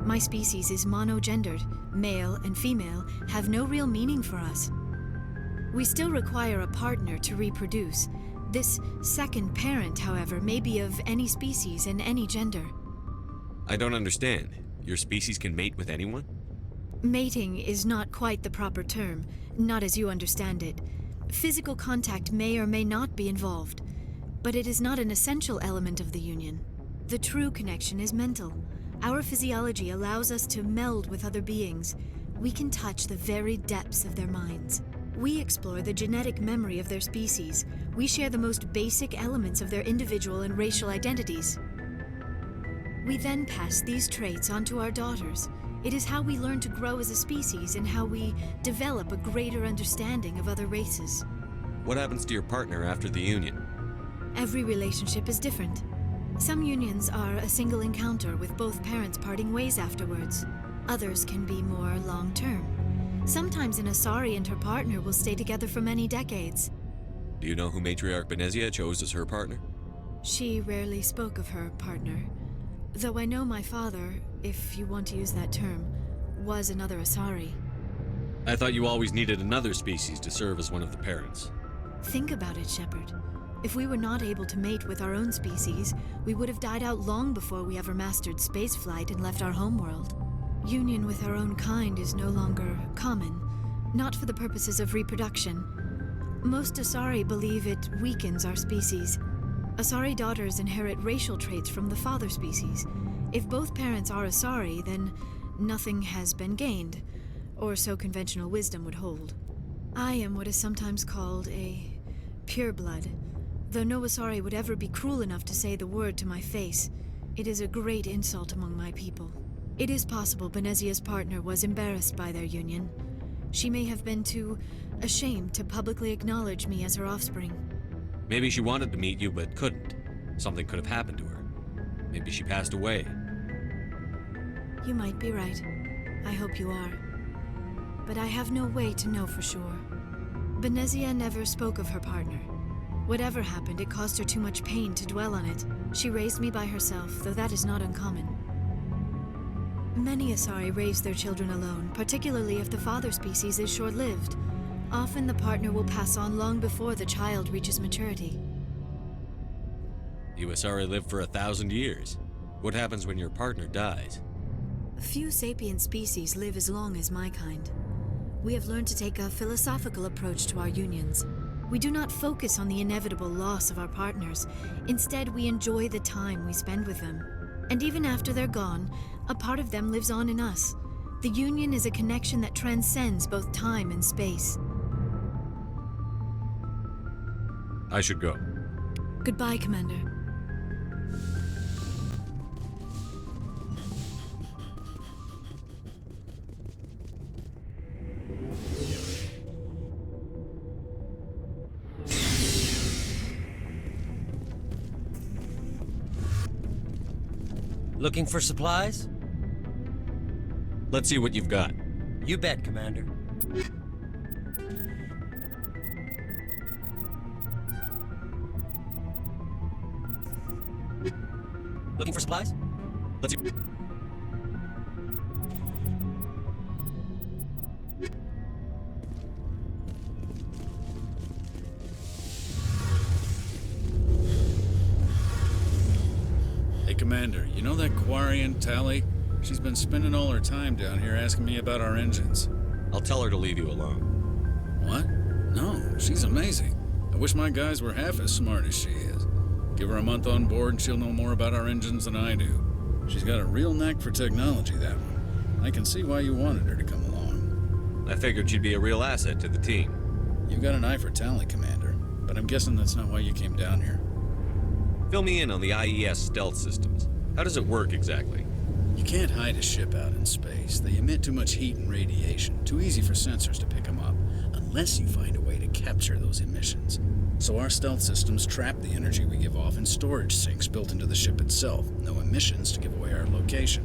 My species is monogendered. Male and female have no real meaning for us. We still require a partner to reproduce. This second parent, however, may be of any species and any gender. I don't understand. Your species can mate with anyone? Mating is not quite the proper term, not as you understand it. Physical contact may or may not be involved, but it is not an essential element of the union. The true connection is mental. Our physiology allows us to meld with other beings. We can touch the very depths of their minds. We explore the genetic memory of their species. We share the most basic elements of their individual and racial identities. We then pass these traits on to our daughters. It is how we learn to grow as a species and how we develop a greater understanding of other races. What happens to your partner after the union? Every relationship is different. Some unions are a single encounter with both parents parting ways afterwards. Others can be more long-term. Sometimes an Asari and her partner will stay together for many decades. Do you know who Matriarch Benezia chose as her partner? She rarely spoke of her partner. Though I know my father, if you want to use that term, was another Asari. I thought you always needed another species to serve as one of the parents. Think about it, Shepard. If we were not able to mate with our own species, we would have died out long before we ever mastered spaceflight and left our homeworld. Union with our own kind is no longer common, not for the purposes of reproduction. Most Asari believe it weakens our species. Asari daughters inherit racial traits from the father species. If both parents are Asari, then nothing has been gained, or so conventional wisdom would hold. I am what is sometimes called a pureblood. Though no Asari would ever be cruel enough to say the word to my face, it is a great insult among my people. It is possible Benezia's partner was embarrassed by their union. She may have been too ashamed to publicly acknowledge me as her offspring. Maybe she wanted to meet you but couldn't. Something could have happened to her. Maybe she passed away. You might be right. I hope you are. But I have no way to know for sure. Benezia never spoke of her partner. Whatever happened, it caused her too much pain to dwell on it. She raised me by herself, though that is not uncommon. Many Asari raise their children alone, particularly if the father species is short-lived. Often the partner will pass on long before the child reaches maturity. You Asari live for 1,000 years. What happens when your partner dies? Few sapient species live as long as my kind. We have learned to take a philosophical approach to our unions. We do not focus on the inevitable loss of our partners. Instead, we enjoy the time we spend with them. And even after they're gone, a part of them lives on in us. The union is a connection that transcends both time and space. I should go. Goodbye, Commander. Looking for supplies? Let's see what you've got. You bet, Commander. Looking for supplies? Let's see. Hey, Commander, you know that Quarian, Tally? She's been spending all her time down here asking me about our engines. I'll tell her to leave you alone. What? No, she's amazing. I wish my guys were half as smart as she is. Give her a month on board and she'll know more about our engines than I do. She's got a real knack for technology, that one. I can see why you wanted her to come along. I figured she'd be a real asset to the team. You got an eye for Tally, Commander, but I'm guessing that's not why you came down here. Fill me in on the IES stealth systems. How does it work exactly? You can't hide a ship out in space. They emit too much heat and radiation. Too easy for sensors to pick them up, unless you find a way to capture those emissions. So our stealth systems trap the energy we give off in storage sinks built into the ship itself. No emissions to give away our location.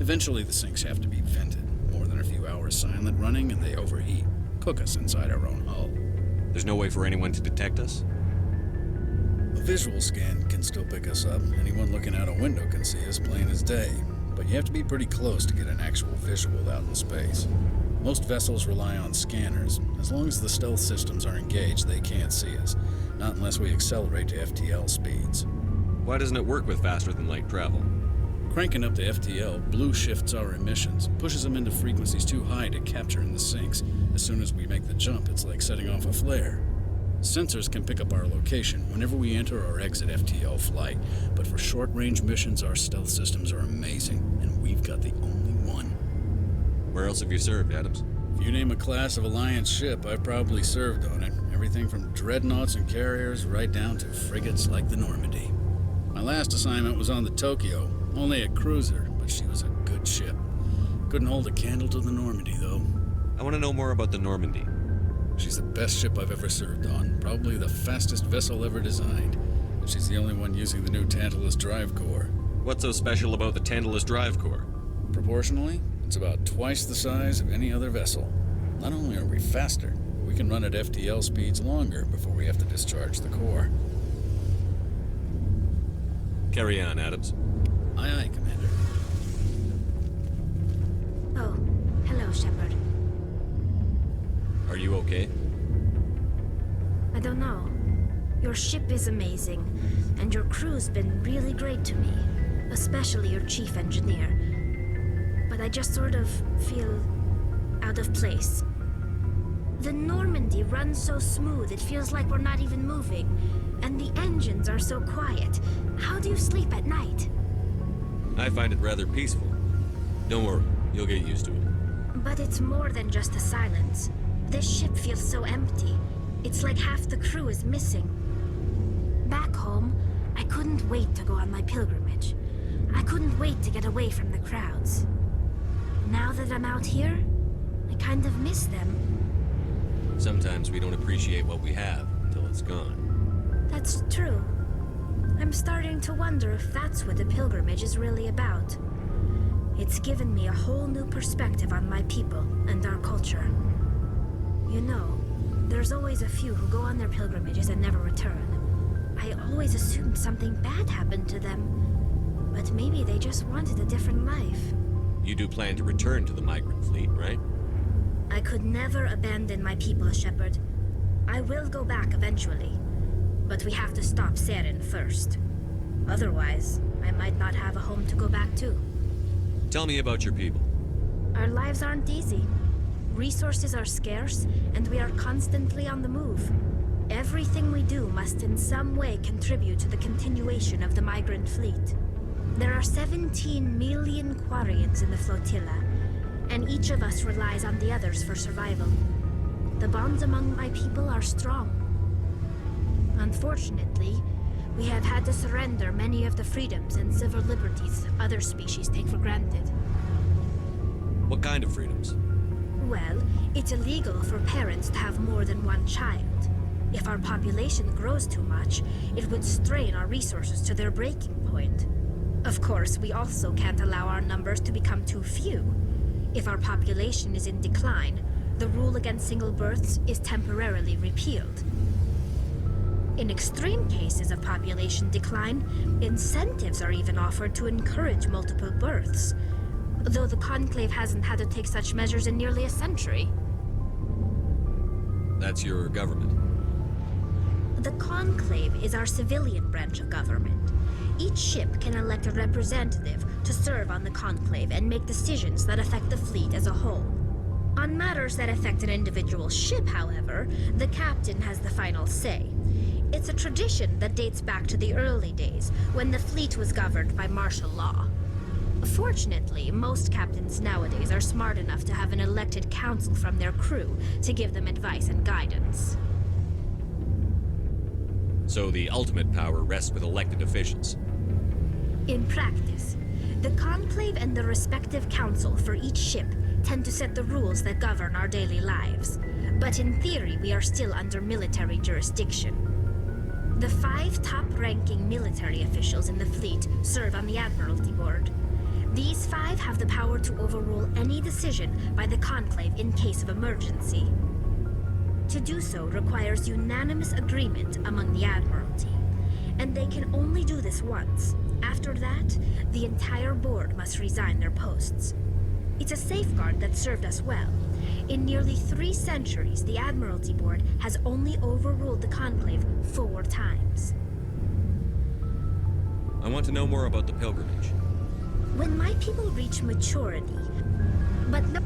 Eventually the sinks have to be vented. More than a few hours silent running and they overheat. Cook us inside our own hull. There's no way for anyone to detect us? A visual scan can still pick us up. Anyone looking out a window can see us plain as day. But you have to be pretty close to get an actual visual out in space. Most vessels rely on scanners. As long as the stealth systems are engaged, they can't see us. Not unless we accelerate to FTL speeds. Why doesn't it work with faster than light travel? Cranking up the FTL blue shifts our emissions, pushes them into frequencies too high to capture in the sinks. As soon as we make the jump, it's like setting off a flare. Sensors can pick up our location whenever we enter or exit FTL flight, but for short-range missions, our stealth systems are amazing, and we've got the only one. Where else have you served, Adams? If you name a class of Alliance ship, I've probably served on it. Everything from dreadnoughts and carriers right down to frigates like the Normandy. My last assignment was on the Tokyo, only a cruiser, but she was a good ship. Couldn't hold a candle to the Normandy, though. I want to know more about the Normandy. She's the best ship I've ever served on, probably the fastest vessel ever designed. And she's the only one using the new Tantalus drive core. What's so special about the Tantalus drive core? Proportionally, it's about twice the size of any other vessel. Not only are we faster, but we can run at FTL speeds longer before we have to discharge the core. Carry on, Adams. Aye, aye, Commander. Oh, hello, Shepard. Are you okay? I don't know. Your ship is amazing, and your crew's been really great to me, especially your chief engineer. But I just sort of feel out of place. The Normandy runs so smooth it feels like we're not even moving, and the engines are so quiet. How do you sleep at night? I find it rather peaceful. Don't worry, you'll get used to it. But it's more than just the silence. This ship feels so empty. It's like half the crew is missing. Back home, I couldn't wait to go on my pilgrimage. I couldn't wait to get away from the crowds. Now that I'm out here, I kind of miss them. Sometimes we don't appreciate what we have until it's gone. That's true. I'm starting to wonder if that's what the pilgrimage is really about. It's given me a whole new perspective on my people and our culture. You know, there's always a few who go on their pilgrimages and never return. I always assumed something bad happened to them, but maybe they just wanted a different life. You do plan to return to the migrant fleet, right? I could never abandon my people, Shepard. I will go back eventually, but we have to stop Saren first. Otherwise, I might not have a home to go back to. Tell me about your people. Our lives aren't easy. Resources are scarce, and we are constantly on the move. Everything we do must in some way contribute to the continuation of the migrant fleet. There are 17 million Quarians in the flotilla, and each of us relies on the others for survival. The bonds among my people are strong. Unfortunately, we have had to surrender many of the freedoms and civil liberties other species take for granted. What kind of freedoms? Well, it's illegal for parents to have more than one child. If our population grows too much, it would strain our resources to their breaking point. Of course, we also can't allow our numbers to become too few. If our population is in decline, the rule against single births is temporarily repealed. In extreme cases of population decline, incentives are even offered to encourage multiple births, though the Conclave hasn't had to take such measures in nearly a century. That's your government. The Conclave is our civilian branch of government. Each ship can elect a representative to serve on the Conclave and make decisions that affect the fleet as a whole. On matters that affect an individual ship, however, the captain has the final say. It's a tradition that dates back to the early days, when the fleet was governed by martial law. Fortunately, most captains nowadays are smart enough to have an elected council from their crew to give them advice and guidance. So the ultimate power rests with elected officials. In practice, the Conclave and the respective council for each ship tend to set the rules that govern our daily lives. But in theory, we are still under military jurisdiction. The 5 top-ranking military officials in the fleet serve on the Admiralty Board. These 5 have the power to overrule any decision by the Conclave in case of emergency. To do so requires unanimous agreement among the Admiralty, and they can only do this once. After that, the entire board must resign their posts. It's a safeguard that served us well. In nearly 3 centuries, the Admiralty Board has only overruled the Conclave 4 times. I want to know more about the pilgrimage. When my people reach maturity, but no,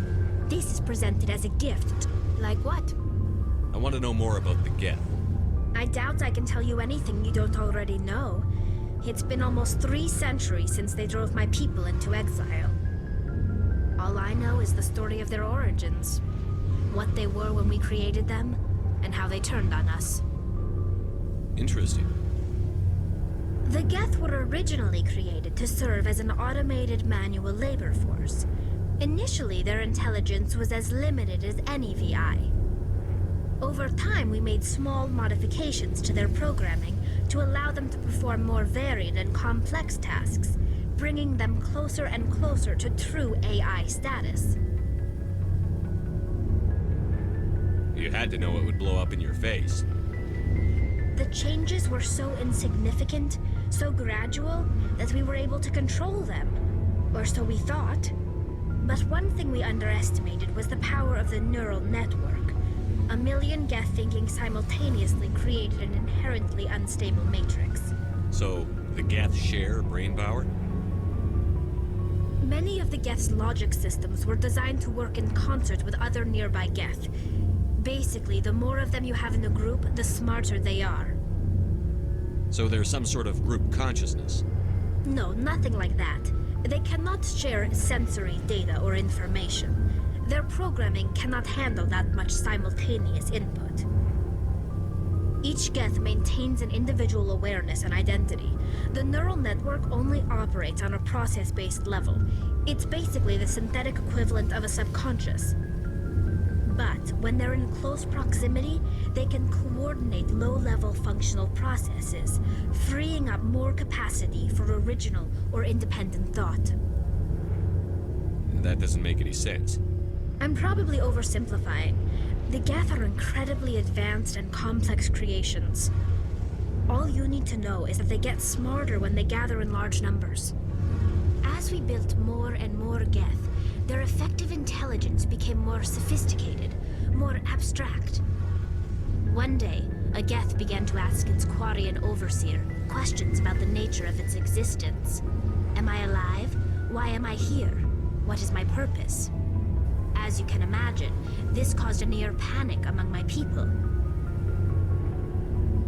this is presented as a gift. Like what? I want to know more about the Geth. I doubt I can tell you anything you don't already know. It's been almost 3 centuries since they drove my people into exile. All I know is the story of their origins, what they were when we created them, and how they turned on us. Interesting. The Geth were originally created to serve as an automated manual labor force. Initially, their intelligence was as limited as any VI. Over time, we made small modifications to their programming to allow them to perform more varied and complex tasks, bringing them closer and closer to true AI status. You had to know it would blow up in your face. The changes were so insignificant, so gradual, that we were able to control them. Or so we thought. But one thing we underestimated was the power of the neural network. 1 million Geth thinking simultaneously created an inherently unstable matrix. So, the Geth share brain power? Many of the Geth's logic systems were designed to work in concert with other nearby Geth. Basically, the more of them you have in a group, the smarter they are. So there's some sort of group consciousness? No, nothing like that. They cannot share sensory data or information. Their programming cannot handle that much simultaneous input. Each Geth maintains an individual awareness and identity. The neural network only operates on a process-based level. It's basically the synthetic equivalent of a subconscious. But when they're in close proximity, they can coordinate low-level functional processes, freeing up more capacity for original or independent thought. That doesn't make any sense. I'm probably oversimplifying. The Geth are incredibly advanced and complex creations. All you need to know is that they get smarter when they gather in large numbers. As we built more and more Geth, their effective intelligence became more sophisticated, more abstract. One day, a Geth began to ask its Quarian overseer questions about the nature of its existence. Am I alive? Why am I here? What is my purpose? As you can imagine, this caused a near panic among my people.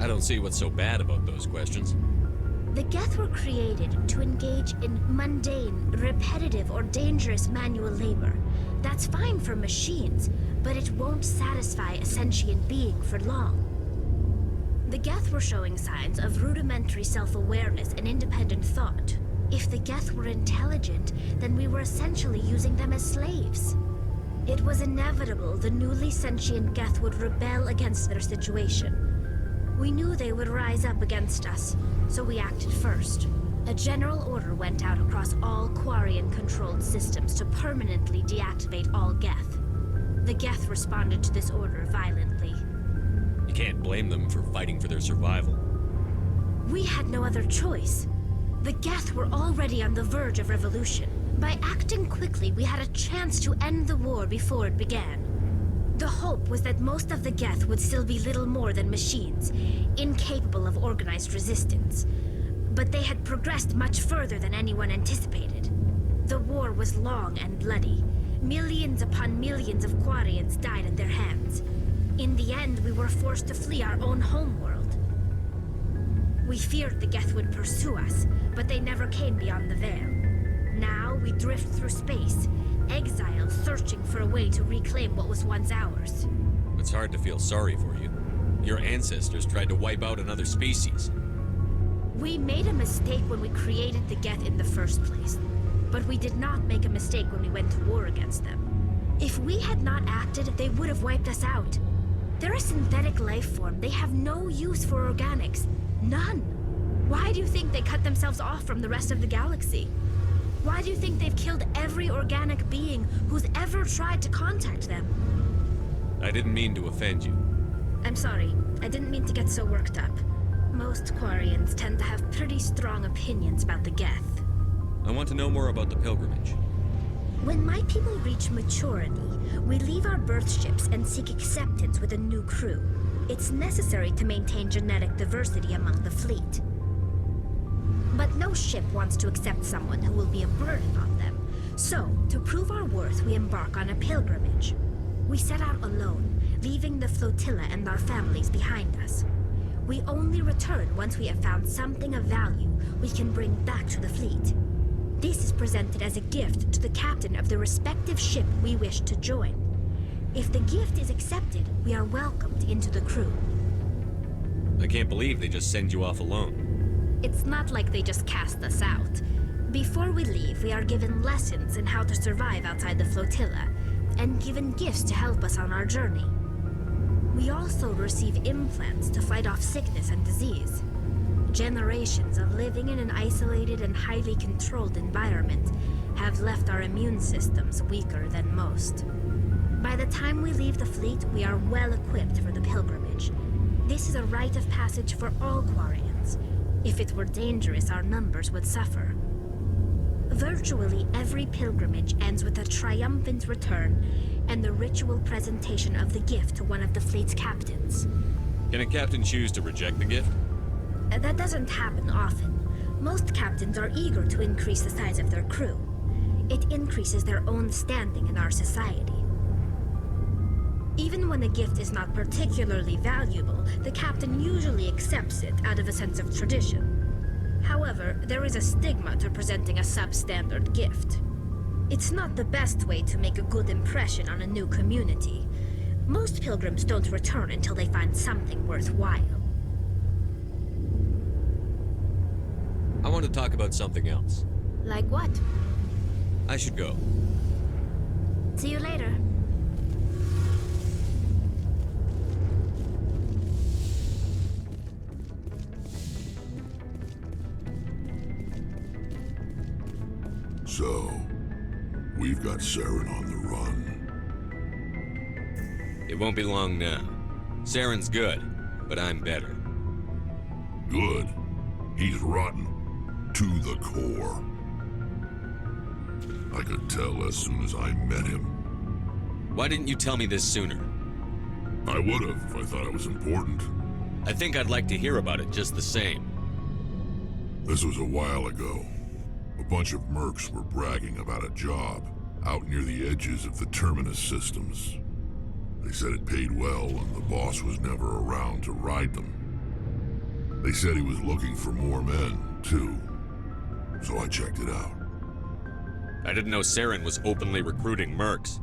I don't see what's so bad about those questions. The Geth were created to engage in mundane, repetitive, or dangerous manual labor. That's fine for machines, but it won't satisfy a sentient being for long. The Geth were showing signs of rudimentary self-awareness and independent thought. If the Geth were intelligent, then we were essentially using them as slaves. It was inevitable the newly sentient Geth would rebel against their situation. We knew they would rise up against us, so we acted first. A general order went out across all Quarian-controlled systems to permanently deactivate all Geth. The Geth responded to this order violently. You can't blame them for fighting for their survival. We had no other choice. The Geth were already on the verge of revolution. By acting quickly, we had a chance to end the war before it began. The hope was that most of the Geth would still be little more than machines, incapable of organized resistance. But they had progressed much further than anyone anticipated. The war was long and bloody. Millions upon millions of Quarians died at their hands. In the end, we were forced to flee our own homeworld. We feared the Geth would pursue us, but they never came beyond the veil. Now we drift through space, exiled, searching for a way to reclaim what was once ours. It's hard to feel sorry for you. Your ancestors tried to wipe out another species. We made a mistake when we created the Geth in the first place, but we did not make a mistake when we went to war against them. If we had not acted, they would have wiped us out. They're a synthetic life form. They have no use for organics. None. Why do you think they cut themselves off from the rest of the galaxy? Why do you think they've killed every organic being who's ever tried to contact them? I didn't mean to offend you. I'm sorry. I didn't mean to get so worked up. Most Quarians tend to have pretty strong opinions about the Geth. I want to know more about the pilgrimage. When my people reach maturity, we leave our birth ships and seek acceptance with a new crew. It's necessary to maintain genetic diversity among the fleet. But no ship wants to accept someone who will be a burden on them. So, to prove our worth, we embark on a pilgrimage. We set out alone, leaving the flotilla and our families behind us. We only return once we have found something of value we can bring back to the fleet. This is presented as a gift to the captain of the respective ship we wish to join. If the gift is accepted, we are welcomed into the crew. I can't believe they just send you off alone. It's not like they just cast us out. Before we leave, we are given lessons in how to survive outside the flotilla, and given gifts to help us on our journey. We also receive implants to fight off sickness and disease. Generations of living in an isolated and highly controlled environment have left our immune systems weaker than most. By the time we leave the fleet, we are well equipped for the pilgrimage. This is a rite of passage for all Quarians. If it were dangerous, our numbers would suffer. Virtually every pilgrimage ends with a triumphant return and the ritual presentation of the gift to one of the fleet's captains. Can a captain choose to reject the gift? That doesn't happen often. Most captains are eager to increase the size of their crew. It increases their own standing in our society. Even when a gift is not particularly valuable, the captain usually accepts it out of a sense of tradition. However, there is a stigma to presenting a substandard gift. It's not the best way to make a good impression on a new community. Most pilgrims don't return until they find something worthwhile. I want to talk about something else. Like what? I should go. See you later. So, we've got Saren on the run. It won't be long now. Saren's good, but I'm better. Good. He's rotten. To the core. I could tell as soon as I met him. Why didn't you tell me this sooner? I would have if I thought it was important. I think I'd like to hear about it just the same. This was a while ago. A bunch of mercs were bragging about a job out near the edges of the Terminus systems. They said it paid well and the boss was never around to ride them. They said he was looking for more men, too. So I checked it out. I didn't know Saren was openly recruiting mercs.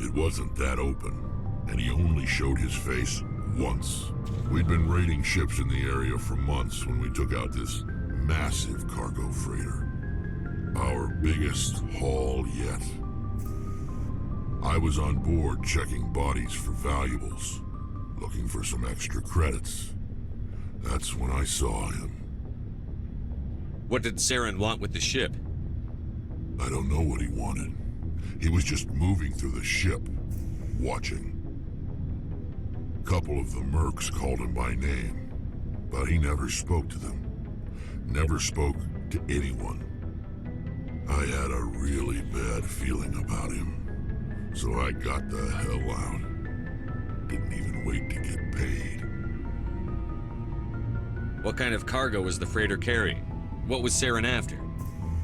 It wasn't that open, and he only showed his face once. We'd been raiding ships in the area for months when we took out this massive cargo freighter. Our biggest haul yet. I was on board checking bodies for valuables, looking for some extra credits. That's when I saw him. What did Saren want with the ship? I don't know what he wanted. He was just moving through the ship, watching. A couple of the mercs called him by name, but he never spoke to them. Never spoke to anyone. I had a really bad feeling about him, so I got the hell out. Didn't even wait to get paid. What kind of cargo was the freighter carrying? What was Saren after?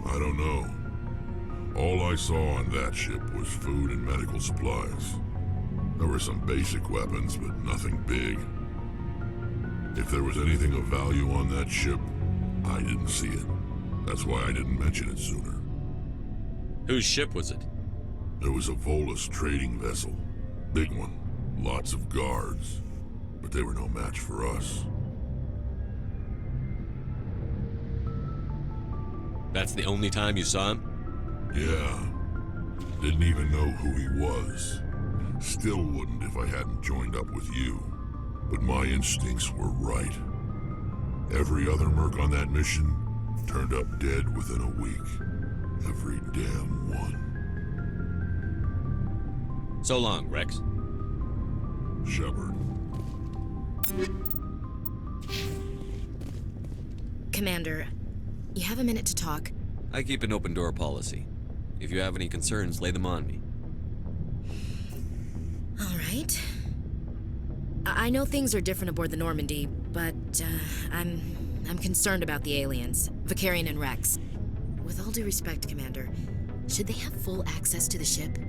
I don't know. All I saw on that ship was food and medical supplies. There were some basic weapons, but nothing big. If there was anything of value on that ship, I didn't see it. That's why I didn't mention it sooner. Whose ship was it? It was a Volus trading vessel. Big one. Lots of guards. But they were no match for us. That's the only time you saw him? Yeah. Didn't even know who he was. Still wouldn't if I hadn't joined up with you. But my instincts were right. Every other merc on that mission turned up dead within a week. Every damn one. So long, Rex. Shepard. Commander, you have a minute to talk? I keep an open door policy. If you have any concerns, lay them on me. All right. I know things are different aboard the Normandy, but I'm I'm concerned about the aliens, Vicarian and Rex. With all due respect, Commander, should they have full access to the ship?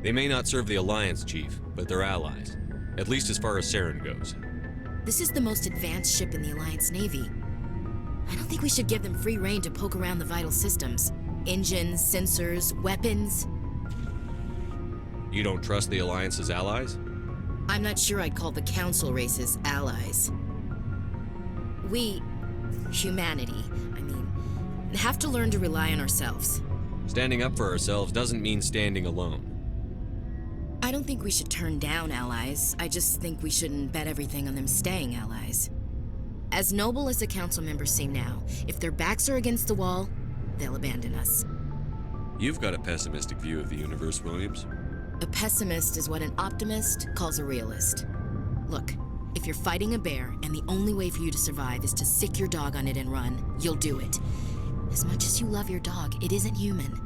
They may not serve the Alliance, Chief, but they're allies. At least as far as Saren goes. This is the most advanced ship in the Alliance Navy. I don't think we should give them free rein to poke around the vital systems. Engines, sensors, weapons. You don't trust the Alliance's allies? I'm not sure I'd call the Council races allies. We, humanity, have to learn to rely on ourselves. Standing up for ourselves doesn't mean standing alone. I don't think we should turn down allies. I just think we shouldn't bet everything on them staying allies. As noble as the Council members seem now, if their backs are against the wall, they'll abandon us. You've got a pessimistic view of the universe, Williams. A pessimist is what an optimist calls a realist. Look, if you're fighting a bear and the only way for you to survive is to sick your dog on it and run, you'll do it. As much as you love your dog, it isn't human.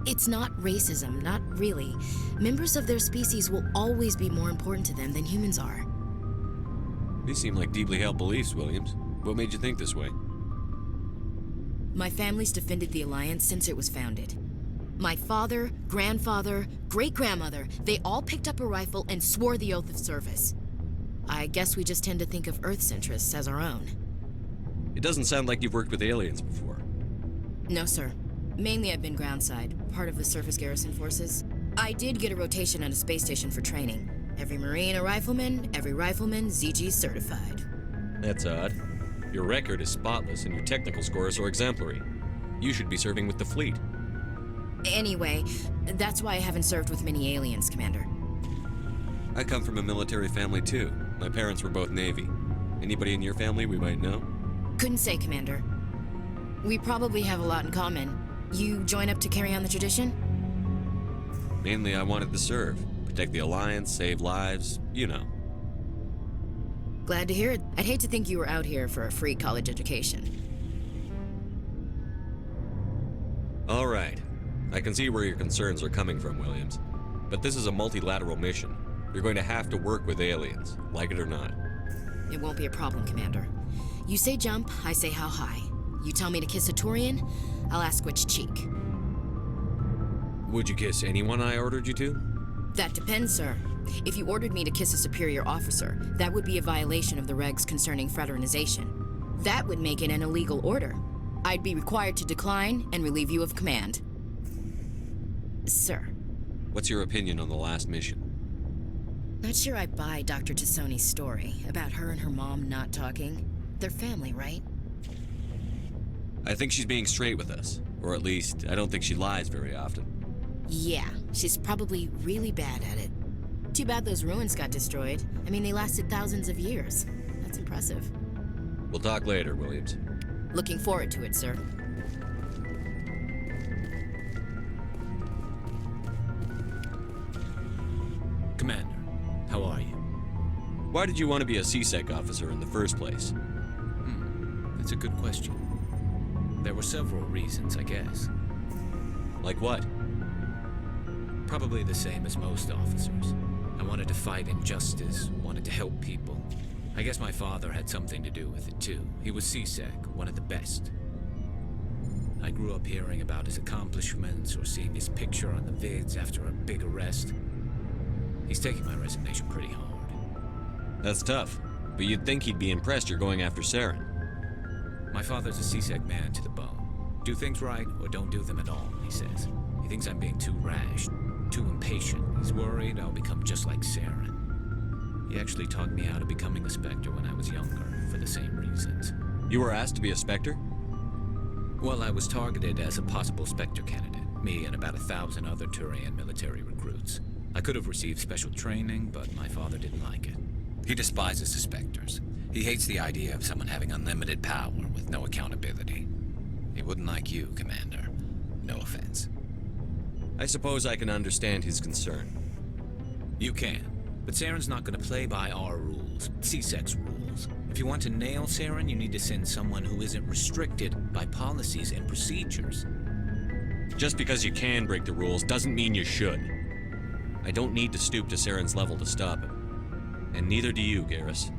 It's not racism, not really. Members of their species will always be more important to them than humans are. These seem like deeply held beliefs, Williams. What made you think this way? My family's defended the Alliance since it was founded. My father, grandfather, great-grandmother, they all picked up a rifle and swore the oath of service. I guess we just tend to think of Earth's interests as our own. It doesn't sound like you've worked with aliens before. No, sir. Mainly I've been groundside, part of the surface garrison forces. I did get a rotation at a space station for training. Every Marine a rifleman, every rifleman ZG certified. That's odd. Your record is spotless and your technical scores are exemplary. You should be serving with the fleet. Anyway, that's why I haven't served with many aliens, Commander. I come from a military family too. My parents were both Navy. Anybody in your family we might know? Couldn't say, Commander. We probably have a lot in common. You join up to carry on the tradition? Mainly I wanted to serve. Protect the Alliance, save lives, you know. Glad to hear it. I'd hate to think you were out here for a free college education. All right. I can see where your concerns are coming from, Williams. But this is a multilateral mission. You're going to have to work with aliens, like it or not. It won't be a problem, Commander. You say jump, I say how high. You tell me to kiss a Turian, I'll ask which cheek. Would you kiss anyone I ordered you to? That depends, sir. If you ordered me to kiss a superior officer, that would be a violation of the regs concerning fraternization. That would make it an illegal order. I'd be required to decline and relieve you of command. Sir. What's your opinion on the last mission? Not sure I buy Dr. Tassoni's story about her and her mom not talking. They're family, right? I think she's being straight with us. Or at least, I don't think she lies very often. Yeah, she's probably really bad at it. Too bad those ruins got destroyed. I mean, they lasted thousands of years. That's impressive. We'll talk later, Williams. Looking forward to it, sir. Commander, how are you? Why did you want to be a CSEC officer in the first place? That's a good question. There were several reasons, I guess. Like what? Probably the same as most officers. I wanted to fight injustice, wanted to help people. I guess my father had something to do with it too. He was CSEC, one of the best. I grew up hearing about his accomplishments or seeing his picture on the vids after a big arrest. He's taking my resignation pretty hard. That's tough, but you'd think he'd be impressed you're going after Saren. My father's a CSEC man to the bone. Do things right or don't do them at all, he says. He thinks I'm being too rash, too impatient. He's worried I'll become just like Saren. He actually talked me out of becoming a Spectre when I was younger, for the same reasons. You were asked to be a Spectre? Well, I was targeted as a possible Spectre candidate, me and about 1,000 other Turian military recruits. I could have received special training, but my father didn't like it. He despises the Spectres. He hates the idea of someone having unlimited power with no accountability. He wouldn't like you, Commander. No offense. I suppose I can understand his concern. You can, but Saren's not going to play by our rules, CSEC's rules. If you want to nail Saren, you need to send someone who isn't restricted by policies and procedures. Just because you can break the rules doesn't mean you should. I don't need to stoop to Saren's level to stop him. And neither do you, Garrus.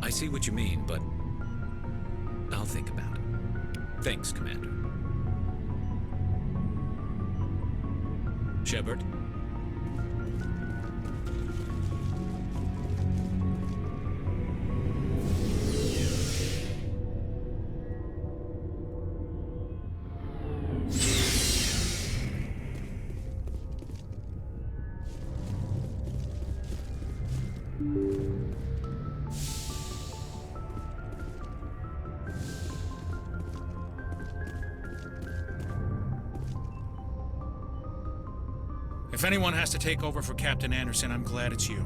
I see what you mean, but I'll think about it. Thanks, Commander. Shepard? If anyone has to take over for Captain Anderson, I'm glad it's you.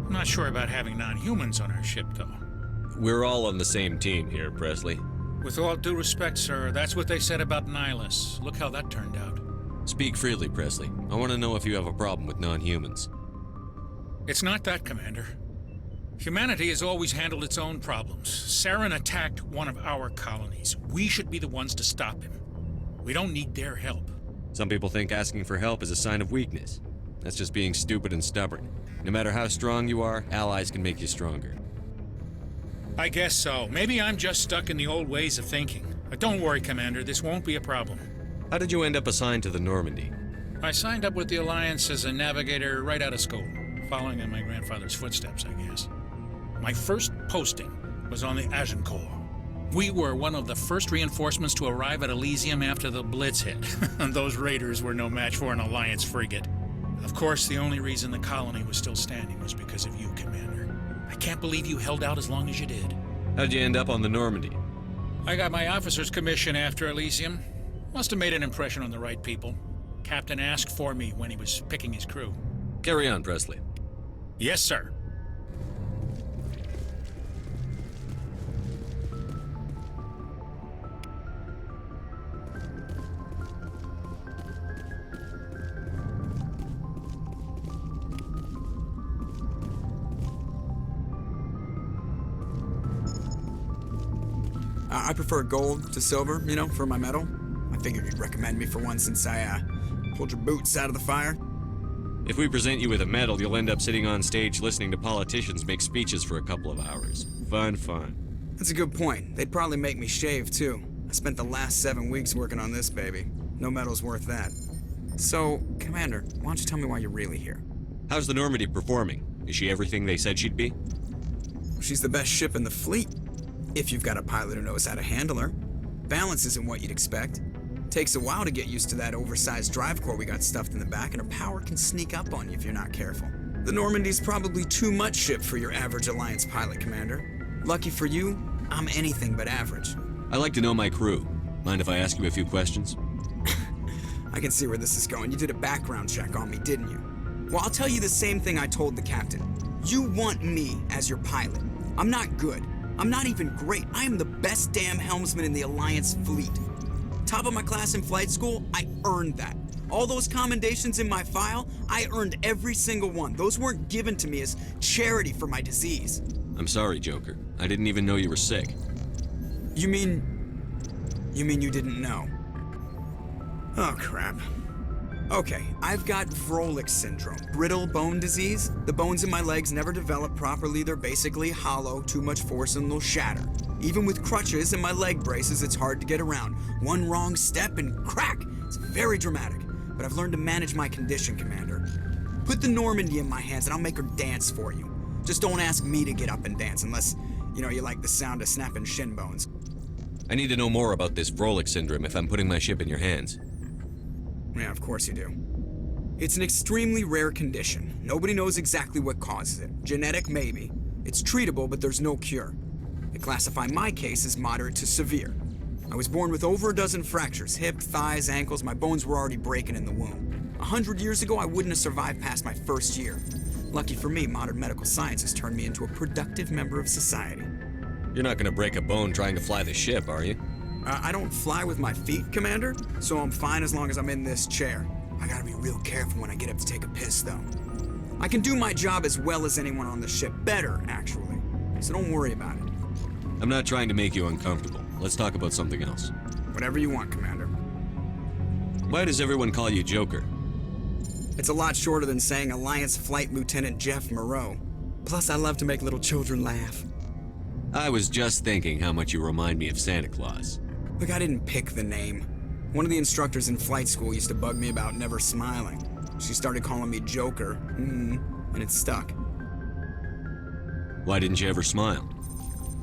I'm not sure about having non-humans on our ship, though. We're all on the same team here, Presley. With all due respect, sir, that's what they said about Nihilus. Look how that turned out. Speak freely, Presley. I want to know if you have a problem with non-humans. It's not that, Commander. Humanity has always handled its own problems. Saren attacked one of our colonies. We should be the ones to stop him. We don't need their help. Some people think asking for help is a sign of weakness. That's just being stupid and stubborn. No matter how strong you are, allies can make you stronger. I guess so. Maybe I'm just stuck in the old ways of thinking. But don't worry, Commander, this won't be a problem. How did you end up assigned to the Normandy? I signed up with the Alliance as a navigator right out of school, following in my grandfather's footsteps, I guess. My first posting was on the Agincourt. We were one of the first reinforcements to arrive at Elysium after the Blitz hit. Those raiders were no match for an Alliance frigate. Of course, the only reason the colony was still standing was because of you, Commander. I can't believe you held out as long as you did. How'd you end up on the Normandy? I got my officer's commission after Elysium. Must have made an impression on the right people. Captain asked for me when he was picking his crew. Carry on, Presley. Yes, sir. I prefer gold to silver, you know, for my medal. I figured you'd recommend me for one since I, pulled your boots out of the fire. If we present you with a medal, you'll end up sitting on stage listening to politicians make speeches for a couple of hours. Fun. That's a good point. They'd probably make me shave, too. I spent the last 7 weeks working on this baby. No medal's worth that. So, Commander, why don't you tell me why you're really here? How's the Normandy performing? Is she everything they said she'd be? She's the best ship in the fleet. If you've got a pilot who knows how to handle her. Balance isn't what you'd expect. Takes a while to get used to that oversized drive core we got stuffed in the back, and her power can sneak up on you if you're not careful. The Normandy's probably too much ship for your average Alliance pilot, Commander. Lucky for you, I'm anything but average. I like to know my crew. Mind if I ask you a few questions? I can see where this is going. You did a background check on me, didn't you? Well, I'll tell you the same thing I told the captain. You want me as your pilot. I'm not good. I'm not even great. I am the best damn helmsman in the Alliance fleet. Top of my class in flight school, I earned that. All those commendations in my file, I earned every single one. Those weren't given to me as charity for my disease. I'm sorry, Joker. I didn't even know you were sick. You mean you didn't know? Oh, crap. Okay, I've got Vrolik syndrome, brittle bone disease. The bones in my legs never develop properly. They're basically hollow, too much force and they'll shatter. Even with crutches and my leg braces, it's hard to get around. One wrong step and crack! It's very dramatic, but I've learned to manage my condition, Commander. Put the Normandy in my hands and I'll make her dance for you. Just don't ask me to get up and dance unless, you like the sound of snapping shin bones. I need to know more about this Vrolik syndrome if I'm putting my ship in your hands. Yeah, of course you do. It's an extremely rare condition. Nobody knows exactly what causes it. Genetic, maybe. It's treatable, but there's no cure. They classify my case as moderate to severe. I was born with over a dozen fractures, hip, thighs, ankles. My bones were already breaking in the womb. 100 years ago, I wouldn't have survived past my first year. Lucky for me, modern medical science has turned me into a productive member of society. You're not gonna break a bone trying to fly the ship, are you? I don't fly with my feet, Commander, so I'm fine as long as I'm in this chair. I gotta be real careful when I get up to take a piss, though. I can do my job as well as anyone on the ship. Better, actually. So don't worry about it. I'm not trying to make you uncomfortable. Let's talk about something else. Whatever you want, Commander. Why does everyone call you Joker? It's a lot shorter than saying Alliance Flight Lieutenant Jeff Moreau. Plus, I love to make little children laugh. I was just thinking how much you remind me of Santa Claus. Look, I didn't pick the name. One of the instructors in flight school used to bug me about never smiling. She started calling me Joker, and it stuck. Why didn't you ever smile?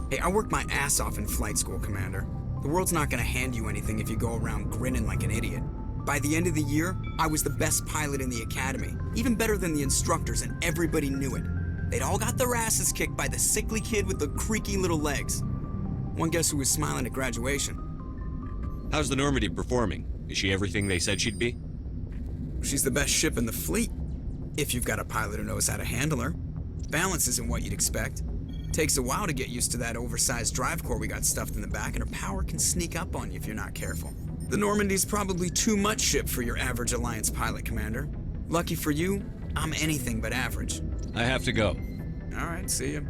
Hey, I worked my ass off in flight school, Commander. The world's not gonna hand you anything if you go around grinning like an idiot. By the end of the year, I was the best pilot in the academy, even better than the instructors, and everybody knew it. They'd all got their asses kicked by the sickly kid with the creaky little legs. One guess who was smiling at graduation? How's the Normandy performing? Is she everything they said she'd be? She's the best ship in the fleet, if you've got a pilot who knows how to handle her. Balance isn't what you'd expect. Takes a while to get used to that oversized drive core we got stuffed in the back, and her power can sneak up on you if you're not careful. The Normandy's probably too much ship for your average Alliance pilot, Commander. Lucky for you, I'm anything but average. I have to go. All right, see ya.